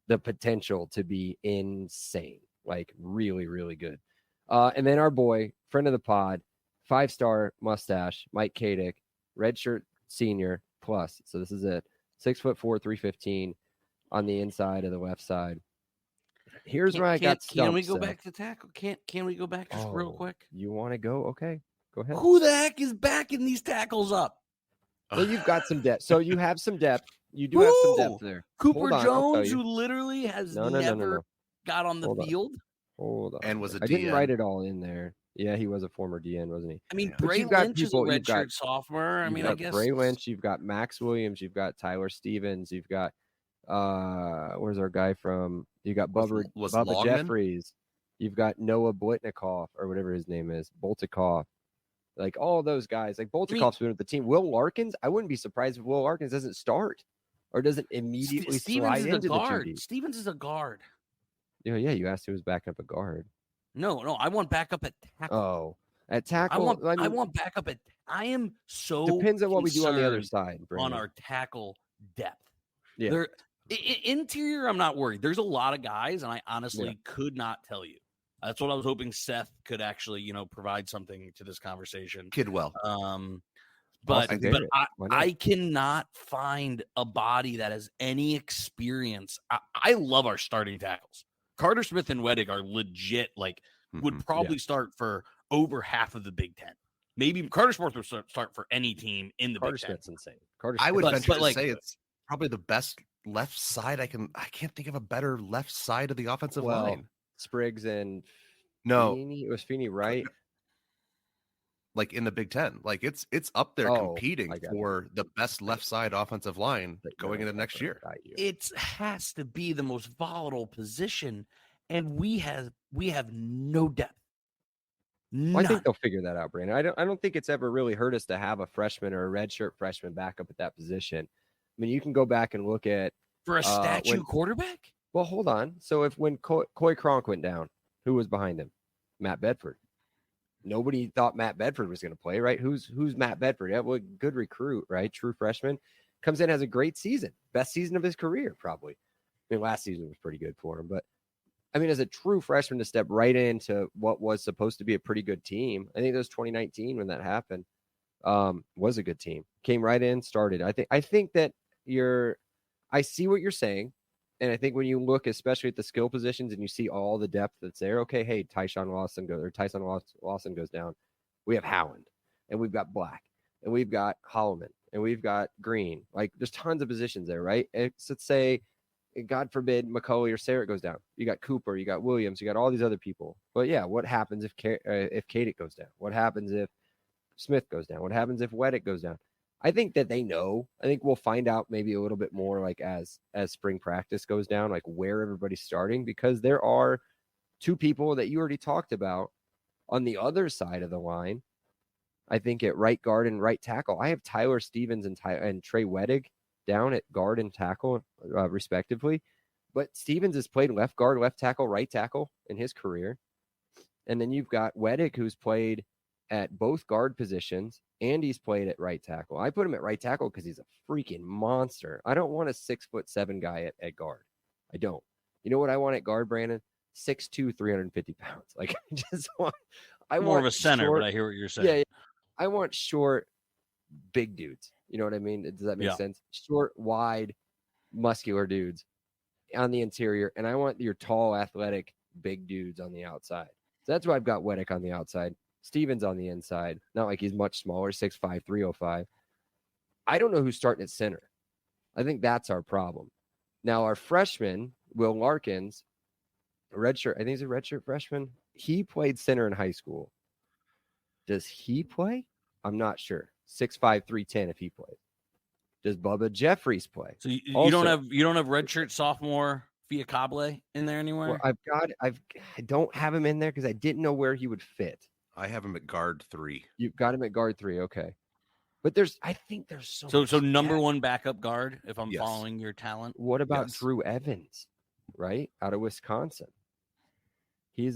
the potential to be insane, like really, really good. And then our boy, friend of the pod, 5-star mustache, Mike Kadick, redshirt senior plus. So this is it. 6'4", 315 on the inside of the left side. Here's where I got stumped. Can we go back to tackle? Can we go back just real quick? You want to go? Okay, go ahead. Who the heck is backing these tackles up? Well, you've got some depth. So you have some depth. You do have some depth there. Cooper Jones, who literally has never got on the field. Hold on. And was a I didn't write it all in there. Yeah, he was a former DN, wasn't he? I mean, Yeah. But Bray you've got Lynch is a people- you've got- redshirt sophomore. I You've mean, got I guess Bray Lynch, you've got Max Williams, you've got Tyler Stevens, you've got where's our guy from? You got Bubba Longman? Jeffries, you've got Noah Blitnikoff or whatever his name is, Boltikoff. Like all those guys, like Boltikoff's been with the team. Will Larkins, I wouldn't be surprised if Will Larkins doesn't start or doesn't immediately Stevens slide is a into the guard. 2D. Stevens is a guard. Yeah, you asked who was backing up a guard. No, I want backup at tackle. Oh, at tackle, I want backup at. I am so depends on what we do on the other concerned side. on Brandon. our tackle depth. Yeah. There, interior, I'm not worried. There's a lot of guys, and I honestly could not tell you. That's what I was hoping Seth could actually, provide something to this conversation. Kidwell. But Austin Garrett. Why not? I cannot find a body that has any experience. I love our starting tackles. Carter Smith and Weddick are legit. Like, would probably start for over half of the Big Ten. Maybe Carter Smith would start for any team in the Carter Big Ten. Smith's insane. Carter I would Smith- venture to like- say it's probably the best left side I can't think of a better left side of the offensive Well, line. Spriggs and No, Feeney. It was Feeney, right? like in the Big Ten. Like it's up there Oh, competing I got it. for the best left side offensive line But going no, into next year. It has to be the most volatile position, and we have no depth. Well, I None. think they'll figure that out, Brandon. I don't think it's ever really hurt us to have a freshman or a redshirt freshman back up at that position. I mean, you can go back and look at. For a statue when- quarterback? Well, hold on. So when Coy Cronk went down, who was behind him? Matt Bedford. Nobody thought Matt Bedford was going to play, right? Who's Matt Bedford? Yeah, well, good recruit, right? True freshman. Comes in, has a great season. Best season of his career, probably. I mean, last season was pretty good for him. But, I mean, as a true freshman to step right into what was supposed to be a pretty good team, I think it was 2019 when that happened, was a good team. Came right in, started. I think that I see what you're saying. And I think when you look, especially at the skill positions, and you see all the depth that's there, okay, hey, Tyson Lawson goes down. We have Howland, and we've got Black, and we've got Holloman, and we've got Green. Like, there's tons of positions there, right? Let's say, God forbid, McCulley or Sarrett goes down. You got Cooper, you got Williams, you got all these other people. But yeah, what happens if Kadick goes down? What happens if Smith goes down? What happens if Weddick goes down? I think that they know. I think we'll find out maybe a little bit more like as spring practice goes down, like where everybody's starting, because there are two people that you already talked about on the other side of the line. I think at right guard and right tackle, I have Tyler Stevens and Trey Weddick down at guard and tackle, respectively. But Stevens has played left guard, left tackle, right tackle in his career. And then you've got Weddick, who's played at both guard positions, and he's played at right tackle. I put him at right tackle because he's a freaking monster. I don't want a 6'7" guy at guard. I don't. You know what I want at guard, Brandon? 6'2", 350 pounds. Like, I just want. I More want of a center, short, but I hear what you're saying. yeah, I want short, big dudes. You know what I mean? Does that make sense? Short, wide, muscular dudes on the interior, and I want your tall, athletic, big dudes on the outside. So that's why I've got Weddick on the outside. Stevens on the inside. Not like he's much smaller, 6'5", 305. I don't know who's starting at center. I think that's our problem. Now, our freshman, Will Larkins, a redshirt, I think he's a redshirt freshman. He played center in high school. Does he play? I'm not sure. 6'5", 310 if he plays. Does Bubba Jeffries play? So you Also- don't have redshirt sophomore Fiacable in there anywhere? Well, I don't have him in there because I didn't know where he would fit. I have him at guard 3. You've got him at guard 3, okay. But I think there's so much number depth. one backup guard, if I'm Yes. following your talent. What about Yes. Drew Evans, right? Out of Wisconsin. He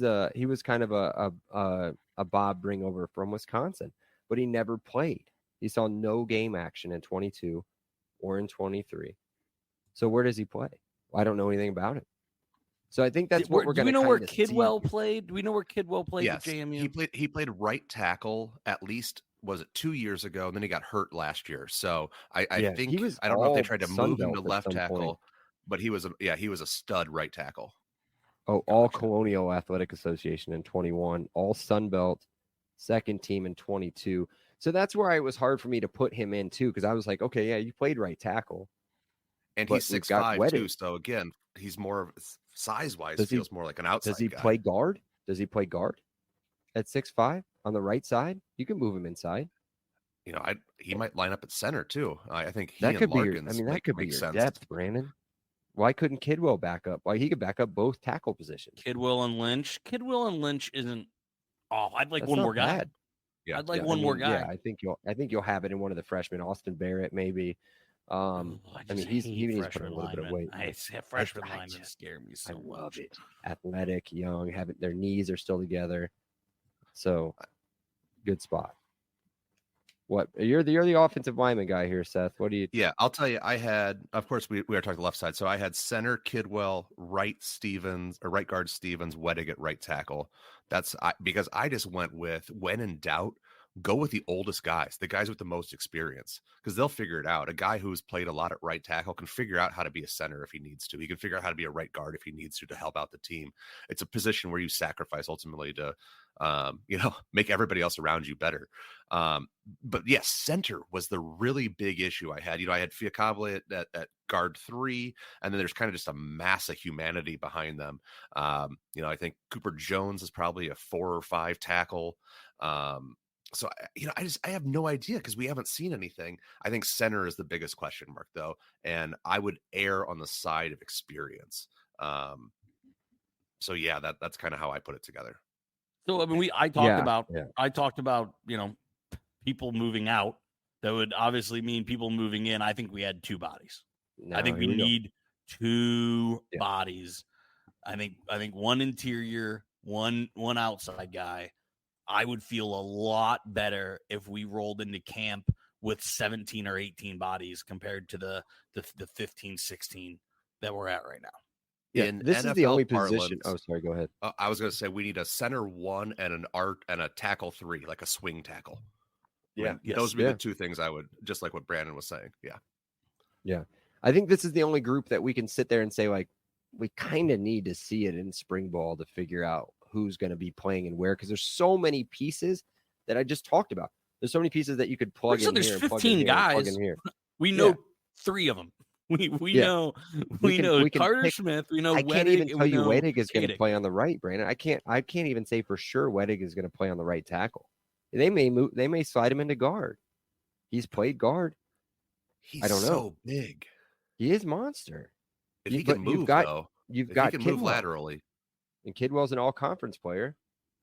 was kind of a Bob bring over from Wisconsin, but he never played. He saw no game action in 22 or in 23. So where does he play? I don't know anything about it. So I think that's what we're going to. Do we know where Kidwell played? Do we know where Kidwell played Yes, at JMU? he played right tackle at least, was it 2 years ago, and then he got hurt last year. So I Yeah, think he was I don't know if they all tried to Sun move him Belt to at left some tackle, point. but he was a stud right tackle. Oh, all Gotcha. Colonial Athletic Association in 21, all Sun Belt, second team in 22. So that's where it was hard for me to put him in too, because I was like, okay, yeah, you played right tackle. And But he's we've got 6'5" too. Weddick. So again, he's more of size wise Does he- feels more like an outside Does he guy. play guard? Does he play guard? at 6'5" on the right side. You can move him inside. You know, he might line up at center too. I think he That and could be your, Larkins that could be make your sense. depth, Brandon. Why couldn't Kidwell back up? Why he could back up both tackle positions? Kidwell and Lynch. Kidwell and Lynch isn't. Oh, I'd like That's one not more guy. bad. Yeah, I'd like one more guy. Yeah, I think you'll have it in one of the freshmen, Austin Barrett, maybe. I mean, he needs to put a little bit of weight. Freshman linemen scare me so much. I love it. Athletic, young, their knees are still together. So, good spot. What you're the offensive lineman guy here, Seth? What do you? Yeah, I'll tell you. I had, of course, we are talking the left side, so I had center Kidwell, right guard Stevens, Wettig at right tackle. Because I just went with, when in doubt, go with the oldest guys, the guys with the most experience, because they'll figure it out. A guy who's played a lot at right tackle can figure out how to be a center if he needs to. He can figure out how to be a right guard if he needs to help out the team. It's a position where you sacrifice ultimately to, make everybody else around you better. But yes, center was the really big issue I had. I had Fiacabile at guard 3, and then there's kind of just a mass of humanity behind them. I think Cooper Jones is probably a 4 or 5 tackle. So, I have no idea because we haven't seen anything. I think center is the biggest question mark, though, and I would err on the side of experience. So yeah, that's kind of how I put it together. So I mean, I talked about people moving out. That would obviously mean people moving in. I think we had 2 bodies. I think we need 2 bodies. I think one interior, one outside guy. I would feel a lot better if we rolled into camp with 17 or 18 bodies compared to the 15, 16 that we're at right now. Yeah, this NFL is the only position. Oh, sorry, go ahead. I was going to say we need a center 1 and a tackle 3, like a swing tackle. Yeah, those would be the 2 things I would, just like what Brandon was saying. Yeah. I think this is the only group that we can sit there and say, like, we kind of need to see it in spring ball to figure out who's going to be playing and where, because there's so many pieces that I just talked about. There's so many pieces that you could plug in there's here. 15 guys. We know 3 of them. We know Carter Smith. We know I Wettig, can't even tell you Wettig is going Kadick. to play on the right, Brandon. I can't even say for sure Wettig is going to play on the right tackle. They may slide him into guard. He's played guard. He's I don't know. So big. He is monster. If he can move, he can move laterally. And Kidwell's an all-conference player.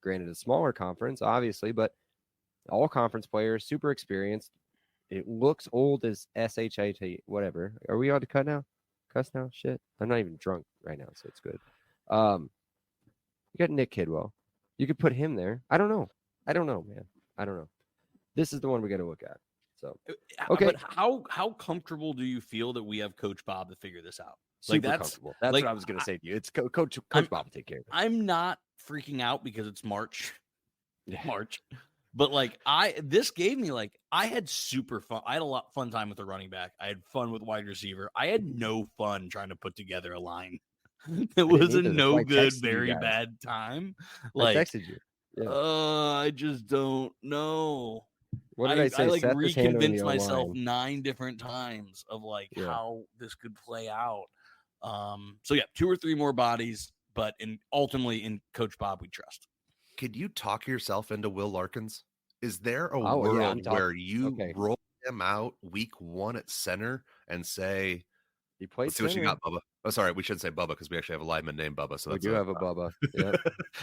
Granted, a smaller conference, obviously, but all-conference player, super experienced. It looks old as SHIT, whatever. Are we on to cuss now? Shit. I'm not even drunk right now, so it's good. You got Nick Kidwell. You could put him there. I don't know, man. I don't know. This is the one we got to look at. So, okay. But how comfortable do you feel that we have Coach Bob to figure this out? Super comfortable. That's what I was going to say to you. It's Coach Bob will take care of it. I'm not freaking out because it's March. But this gave me I had super fun. I had a lot fun time with the running back. I had fun with wide receiver. I had no fun trying to put together a line. It was a no good, very bad time. I texted you. Yeah. I just don't know. What did I say? I reconvinced myself 9 different times of how this could play out. So yeah, 2 or 3 more bodies, but ultimately in Coach Bob we trust. Could you talk yourself into Will Larkins? Is there a world where you roll him out week 1 at center and say, he played let's see what you got, Bubba? Oh, sorry, we shouldn't say Bubba because we actually have a lineman named Bubba. So we do have a Bubba.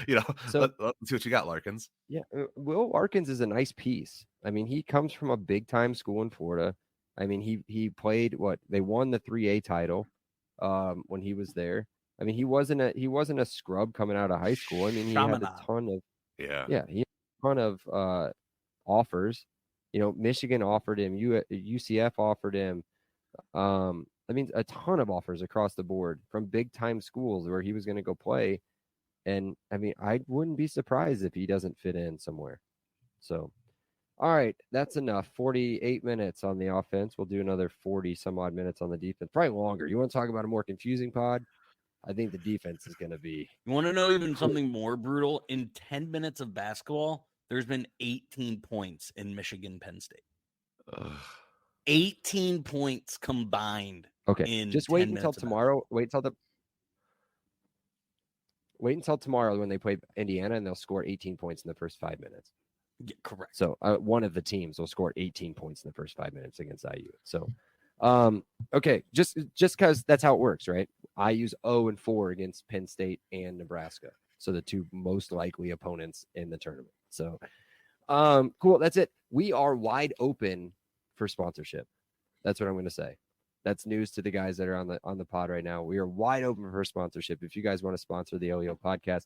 Yeah. So let's see what you got, Larkins. Yeah, Will Larkins is a nice piece. I mean, he comes from a big time school in Florida. I mean, he played they won the 3A title when he was there. I mean, he wasn't a scrub coming out of high school. I mean, he had a ton of he had a ton of offers. Michigan offered him, UCF offered him. I mean, a ton of offers across the board from big time schools where he was going to go play. And I mean, I wouldn't be surprised if he doesn't fit in somewhere. So, all right, that's enough. 48 minutes on the offense. We'll do another 40 some odd minutes on the defense. Probably longer. You want to talk about a more confusing pod? I think the defense is going to be. You want to know even something more brutal? In 10 minutes of basketball, there's been 18 points in Michigan Penn State. 18 points combined. Okay, just wait until tomorrow. Wait till Wait until tomorrow when they play Indiana, and they'll score 18 points in the first 5 minutes. Yeah, correct. So one of the teams will score 18 points in the first 5 minutes against IU. So, okay, just because that's how it works, right? IU's 0-4 against Penn State and Nebraska, so the two most likely opponents in the tournament. So, cool. That's it. We are wide open for sponsorship. That's what I'm going to say. That's news to the guys that are on the pod right now. We are wide open for sponsorship. If you guys want to sponsor the OEO podcast,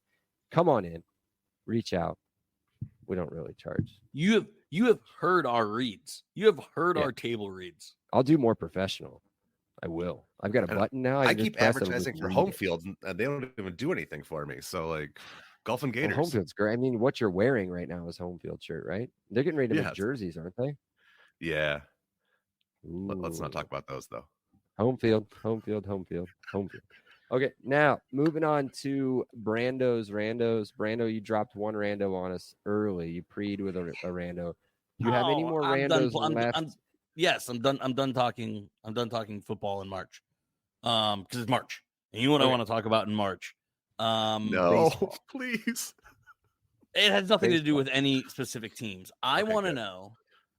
come on in, reach out. We don't really charge. You have heard our reads. You have heard our table reads. I'll do more professional. I will. I've got a button now. I keep advertising for home fields, and they don't even do anything for me. So like, Golf and Gators. Well, home field's great. I mean, what you're wearing right now is home field shirt, right? They're getting ready to make jerseys, aren't they? Yeah. Ooh. Let's not talk about those though. Home field. Okay, now moving on to Brando's randos. Brando, you dropped one rando on us early. You preed with a rando. Do you have any more randos left? Yes, I'm done. I'm done talking football in March. Because it's March. And you know what I want to talk about in March? No, please. It has nothing to do with any specific teams. I want to know.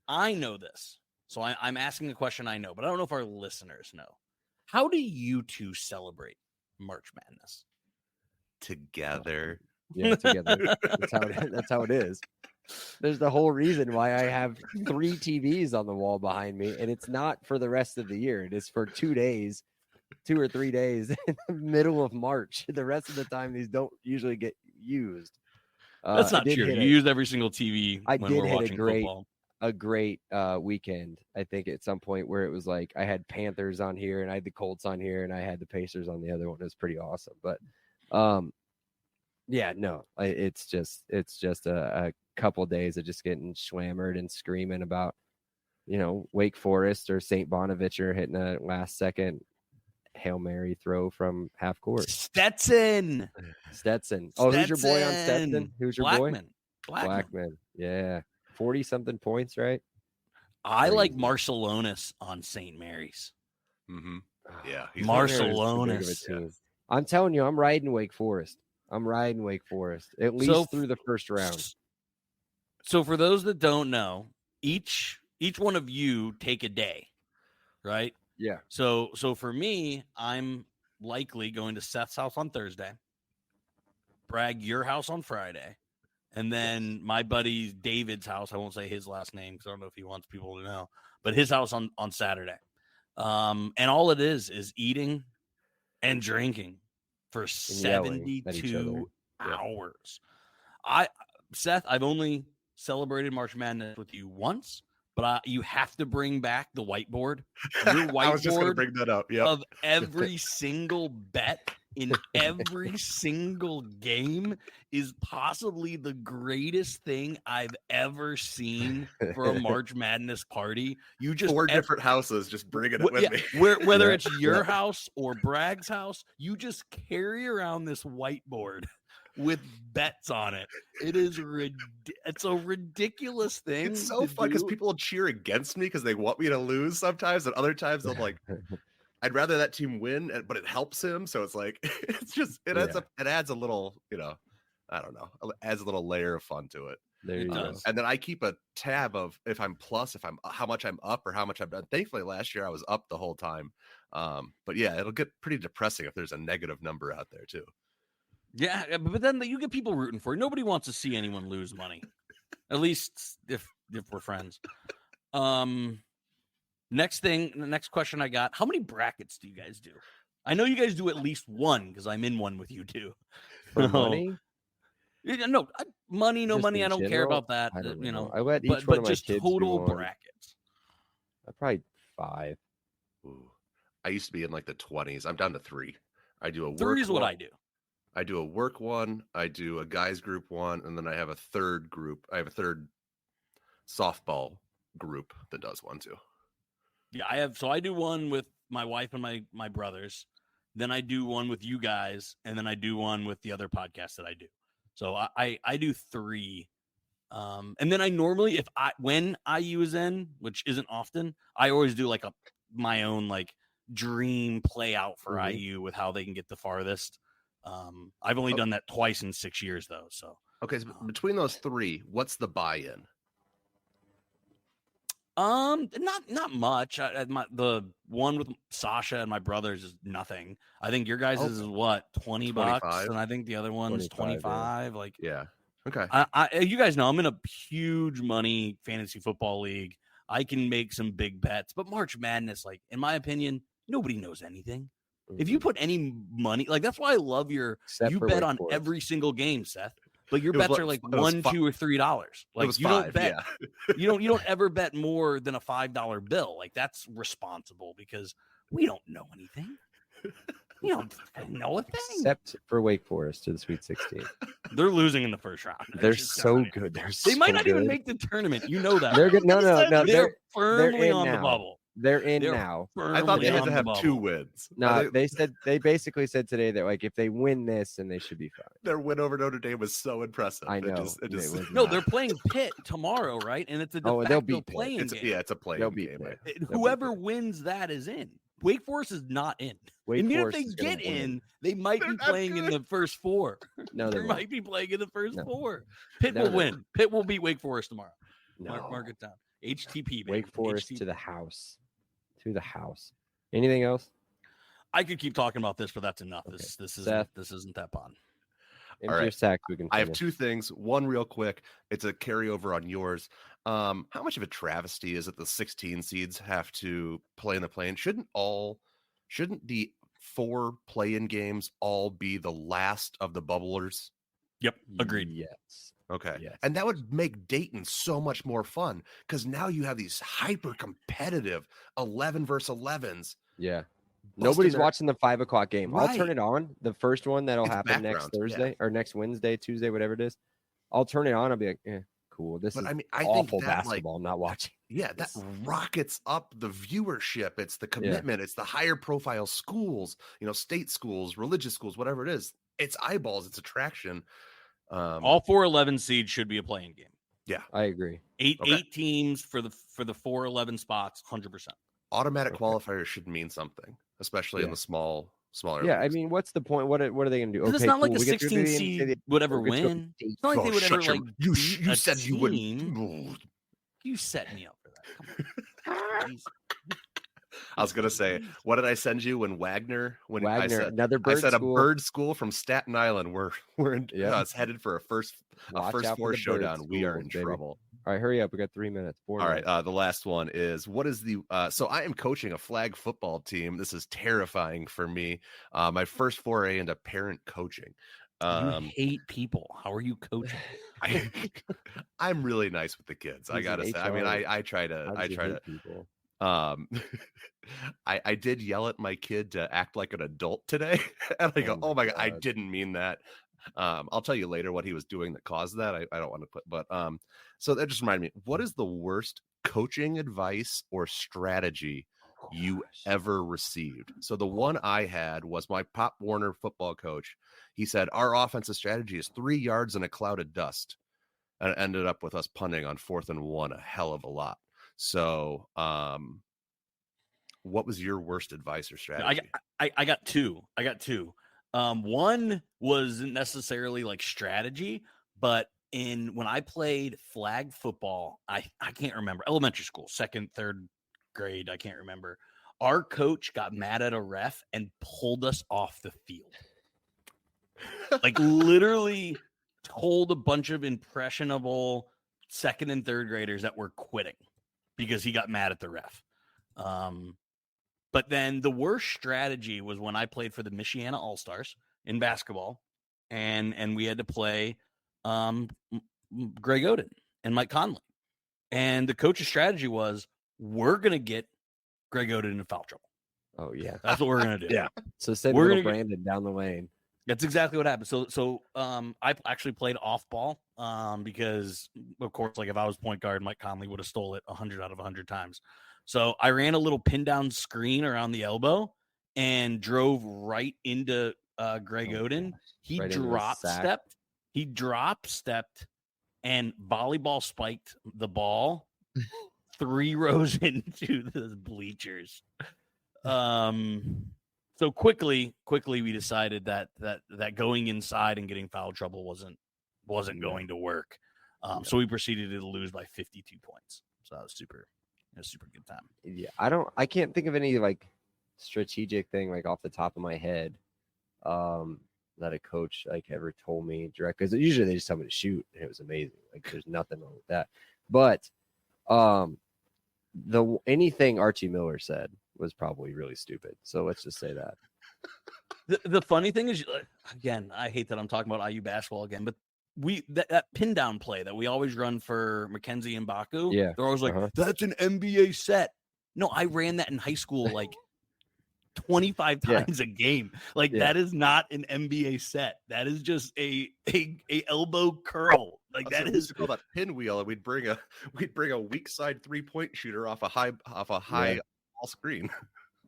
I know this. So I'm asking a question I know, but I don't know if our listeners know. How do you two celebrate March Madness? Together. Yeah, together. That's how it is. There's the whole reason why I have 3 TVs on the wall behind me, and it's not for the rest of the year. It is for 2 days, 2 or 3 days in the middle of March. The rest of the time, these don't usually get used. That's not true. You use every single TV when we're watching football. A great weekend, I think, at some point where it was like I had Panthers on here and I had the Colts on here and I had the Pacers on the other one. It was pretty awesome. But yeah, no, it's just a couple of days of just getting schwammered and screaming about, Wake Forest or St. Bonaventure hitting a last second Hail Mary throw from half court. Stetson. Oh, who's your boy on Stetson? Who's your boy? Blackman. Yeah. 40-something points, right? I like Marcelonis on St. Mary's. Mm-hmm. Yeah. Marcelonis. Yeah. I'm telling you, I'm riding Wake Forest. At least through the first round. So for those that don't know, each one of you take a day, right? Yeah. So for me, I'm likely going to Seth's house on Thursday, Bragg, your house on Friday, and then my buddy David's house. I won't say his last name because I don't know if he wants people to know, but his house on Saturday. And all it is eating and drinking for 72 hours. Seth, I've only celebrated March Madness with you once, but you have to bring back the whiteboard. Your whiteboard I was just going to bring that up. Yep. Of every single bet in every single game is possibly the greatest thing I've ever seen for a March Madness party. You just 4 different houses just bringing it with me. Whether it's your house or Bragg's house, you just carry around this whiteboard with bets on it. It's a ridiculous thing. It's so fun because people will cheer against me because they want me to lose sometimes, and other times they'll like, I'd rather that team win, but it helps him. So it's like, it adds a little, I don't know, it adds a little layer of fun to it. There you go. And then I keep a tab of if I'm plus, how much I'm up or how much I've done. Thankfully, last year I was up the whole time. But yeah, it'll get pretty depressing if there's a negative number out there too. Yeah, but then you get people rooting for you. Nobody wants to see anyone lose money, at least if we're friends. The next question I got: how many brackets do you guys do? I know you guys do at least one because I'm in one with you too. For money? No money, no Just money. in I don't care general? about that. I don't you know, I let each but one of my just kids total do one. brackets. Probably 5. Ooh. I used to be in like the 20s. I'm down to 3. I do a 3 is what I do. I do a work one, I do a guys group one, and then I have a third group. I have a third softball group that does one too. Yeah, I do one with my wife and my brothers. Then I do one with you guys, and then I do one with the other podcast that I do. So I do 3. And then I normally when IU is in, which isn't often, I always do like my own like dream play out for IU with how they can get the farthest. I've only done that twice in 6 years, though. So Okay, so between those three, what's the buy-in? not much. The one with Sasha and my brothers is nothing. I think your guys' is what, $20, 25? and I think the other one's 25. Like, Yeah. Okay. You guys know I'm in a huge money fantasy football league. I can make some big bets, but March Madness, like in my opinion, nobody knows anything. If you put any money, like that's why I love you bet on every single game, Seth. But your bets are like $1, $2, or $3. Like you don't bet, you don't ever bet more than a $5 bill. Like that's responsible because we don't know anything. We don't know a thing. Except for Wake Forest to the Sweet 16. They're losing in the first round. They're so good. They might not even make the tournament. You know that. They're good. No. They're firmly on the bubble. They're in now. I thought they had to have 2 wins. No, they basically said today that like if they win this, then they should be fine. Their win over Notre Dame was so impressive. I know. No, they're playing Pitt tomorrow, right? And it's a de facto playing game. Yeah, it's a playing game. Whoever wins that is in. Wake Forest is not in. And if they get in, they might be playing in the first 4. No, they might be playing in the first 4. Pitt will win. Pitt will beat Wake Forest tomorrow. Mark it down. HTP, baby. Wake Forest to the house. To the house. Anything else? I could keep talking about this, but that's enough. Okay. This isn't that pod. All right. Sack, we can finish. I have 2 things. One real quick. It's a carryover on yours. How much of a travesty is it the 16 seeds have to play in the play-in? Shouldn't the 4 play-in games all be the last of the bubblers? Yep, agreed. Yes. Okay. Yes. And that would make Dayton so much more fun because now you have these hyper competitive 11 versus 11s. Yeah. Nobody's watching the 5 o'clock game. Right. I'll turn it on. The first one that'll happen next Thursday or next Wednesday, Tuesday, whatever it is. I'll turn it on. I'll be like, cool. This is awful basketball. I'm not watching. Yeah, that rockets up the viewership. It's the commitment. It's the higher profile schools, state schools, religious schools, whatever it is. It's eyeballs. It's attraction. All 4 11 seeds should be a playing game. Yeah, I agree. 8 teams for the 4 11 spots, 100%. Automatic qualifiers should mean something, especially in the smaller. Yeah, I mean, what's the point? What are they going to do? It's not like the 16 seed would ever win. It's not like they would ever you said you wouldn't. You set me up for that. Come on. I was gonna say, what did I send you when Wagner? I said another bird school. A bird school from Staten Island. We're it's headed for a first 4 showdown. We are in trouble. All right, hurry up. We got 3 minutes. 4 minutes. All right. The last one is what is the so I am coaching a flag football team. This is terrifying for me. My first foray into parent coaching. You hate people. How are you coaching? I'm really nice with the kids. I gotta say. I mean, I try to. People. I did yell at my kid to act like an adult today, and I go, "Oh my god, I didn't mean that." I'll tell you later what he was doing that caused that. I don't want to put, but so that just reminded me. What is the worst coaching advice or strategy you ever received? So the one I had was my Pop Warner football coach. He said our offensive strategy is 3 yards in a cloud of dust, and it ended up with us punting on 4th and 1 a hell of a lot. So, what was your worst advice or strategy? I got two. One wasn't necessarily like strategy, but when I played flag football, I can't remember, elementary school, 2nd, 3rd grade, I can't remember. Our coach got mad at a ref and pulled us off the field. Like literally told a bunch of impressionable 2nd and 3rd graders that were quitting because he got mad at the ref. But then the worst strategy was when I played for the Michiana All-Stars in basketball, and we had to play Greg Oden and Mike Conley. And the coach's strategy was, we're going to get Greg Oden in foul trouble. Oh, yeah. That's what we're going to do. Yeah. So send little Brandon down the lane. That's exactly what happened. So I actually played off ball because, of course, like if I was point guard, Mike Conley would have stole it 100 out of 100 times. So I ran a little pin down screen around the elbow and drove right into Greg Oden. He drop stepped and volleyball spiked the ball 3 rows into the bleachers. So quickly, we decided that going inside and getting foul trouble wasn't going to work. So we proceeded to lose by 52 points. So that was a super good time. Yeah, I can't think of any like strategic thing like off the top of my head that a coach like ever told me direct, because usually they just tell me to shoot and it was amazing. Like there's nothing wrong with that. But anything Archie Miller said was probably really stupid. So let's just say that. The funny thing is, again, I hate that I'm talking about IU basketball again, but that pin down play that we always run for Mackenzie and Baku, yeah, they're always like, that's an NBA set. No, I ran that in high school like 25 times a game. Like that is not an NBA set. That is just a elbow curl. Like that is called that pinwheel, and we'd bring a weak side 3-point shooter off a high ball screen.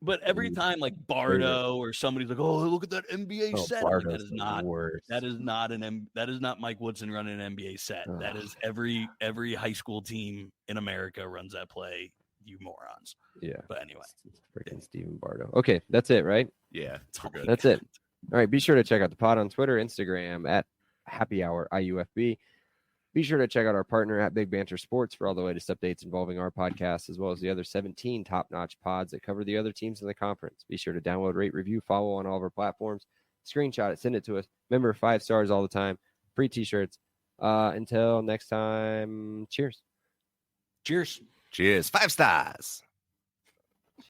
But every time like Bardo or somebody's like, "Oh, look at that NBA set," like, that is not Mike Woodson running an NBA set. That is every high school team in America runs that play. You morons. Yeah. But anyway, freaking Steven Bardo. Okay, that's it, right? Yeah, good. That's it. All right. Be sure to check out the pod on Twitter, Instagram at Happy Hour IUFB. Be sure to check out our partner at Big Banter Sports for all the latest updates involving our podcast, as well as the other 17 top-notch pods that cover the other teams in the conference. Be sure to download, rate, review, follow on all of our platforms, screenshot it, send it to us. Remember, 5 stars all the time, free T-shirts. Until next time, cheers. Cheers. Cheers. 5 stars.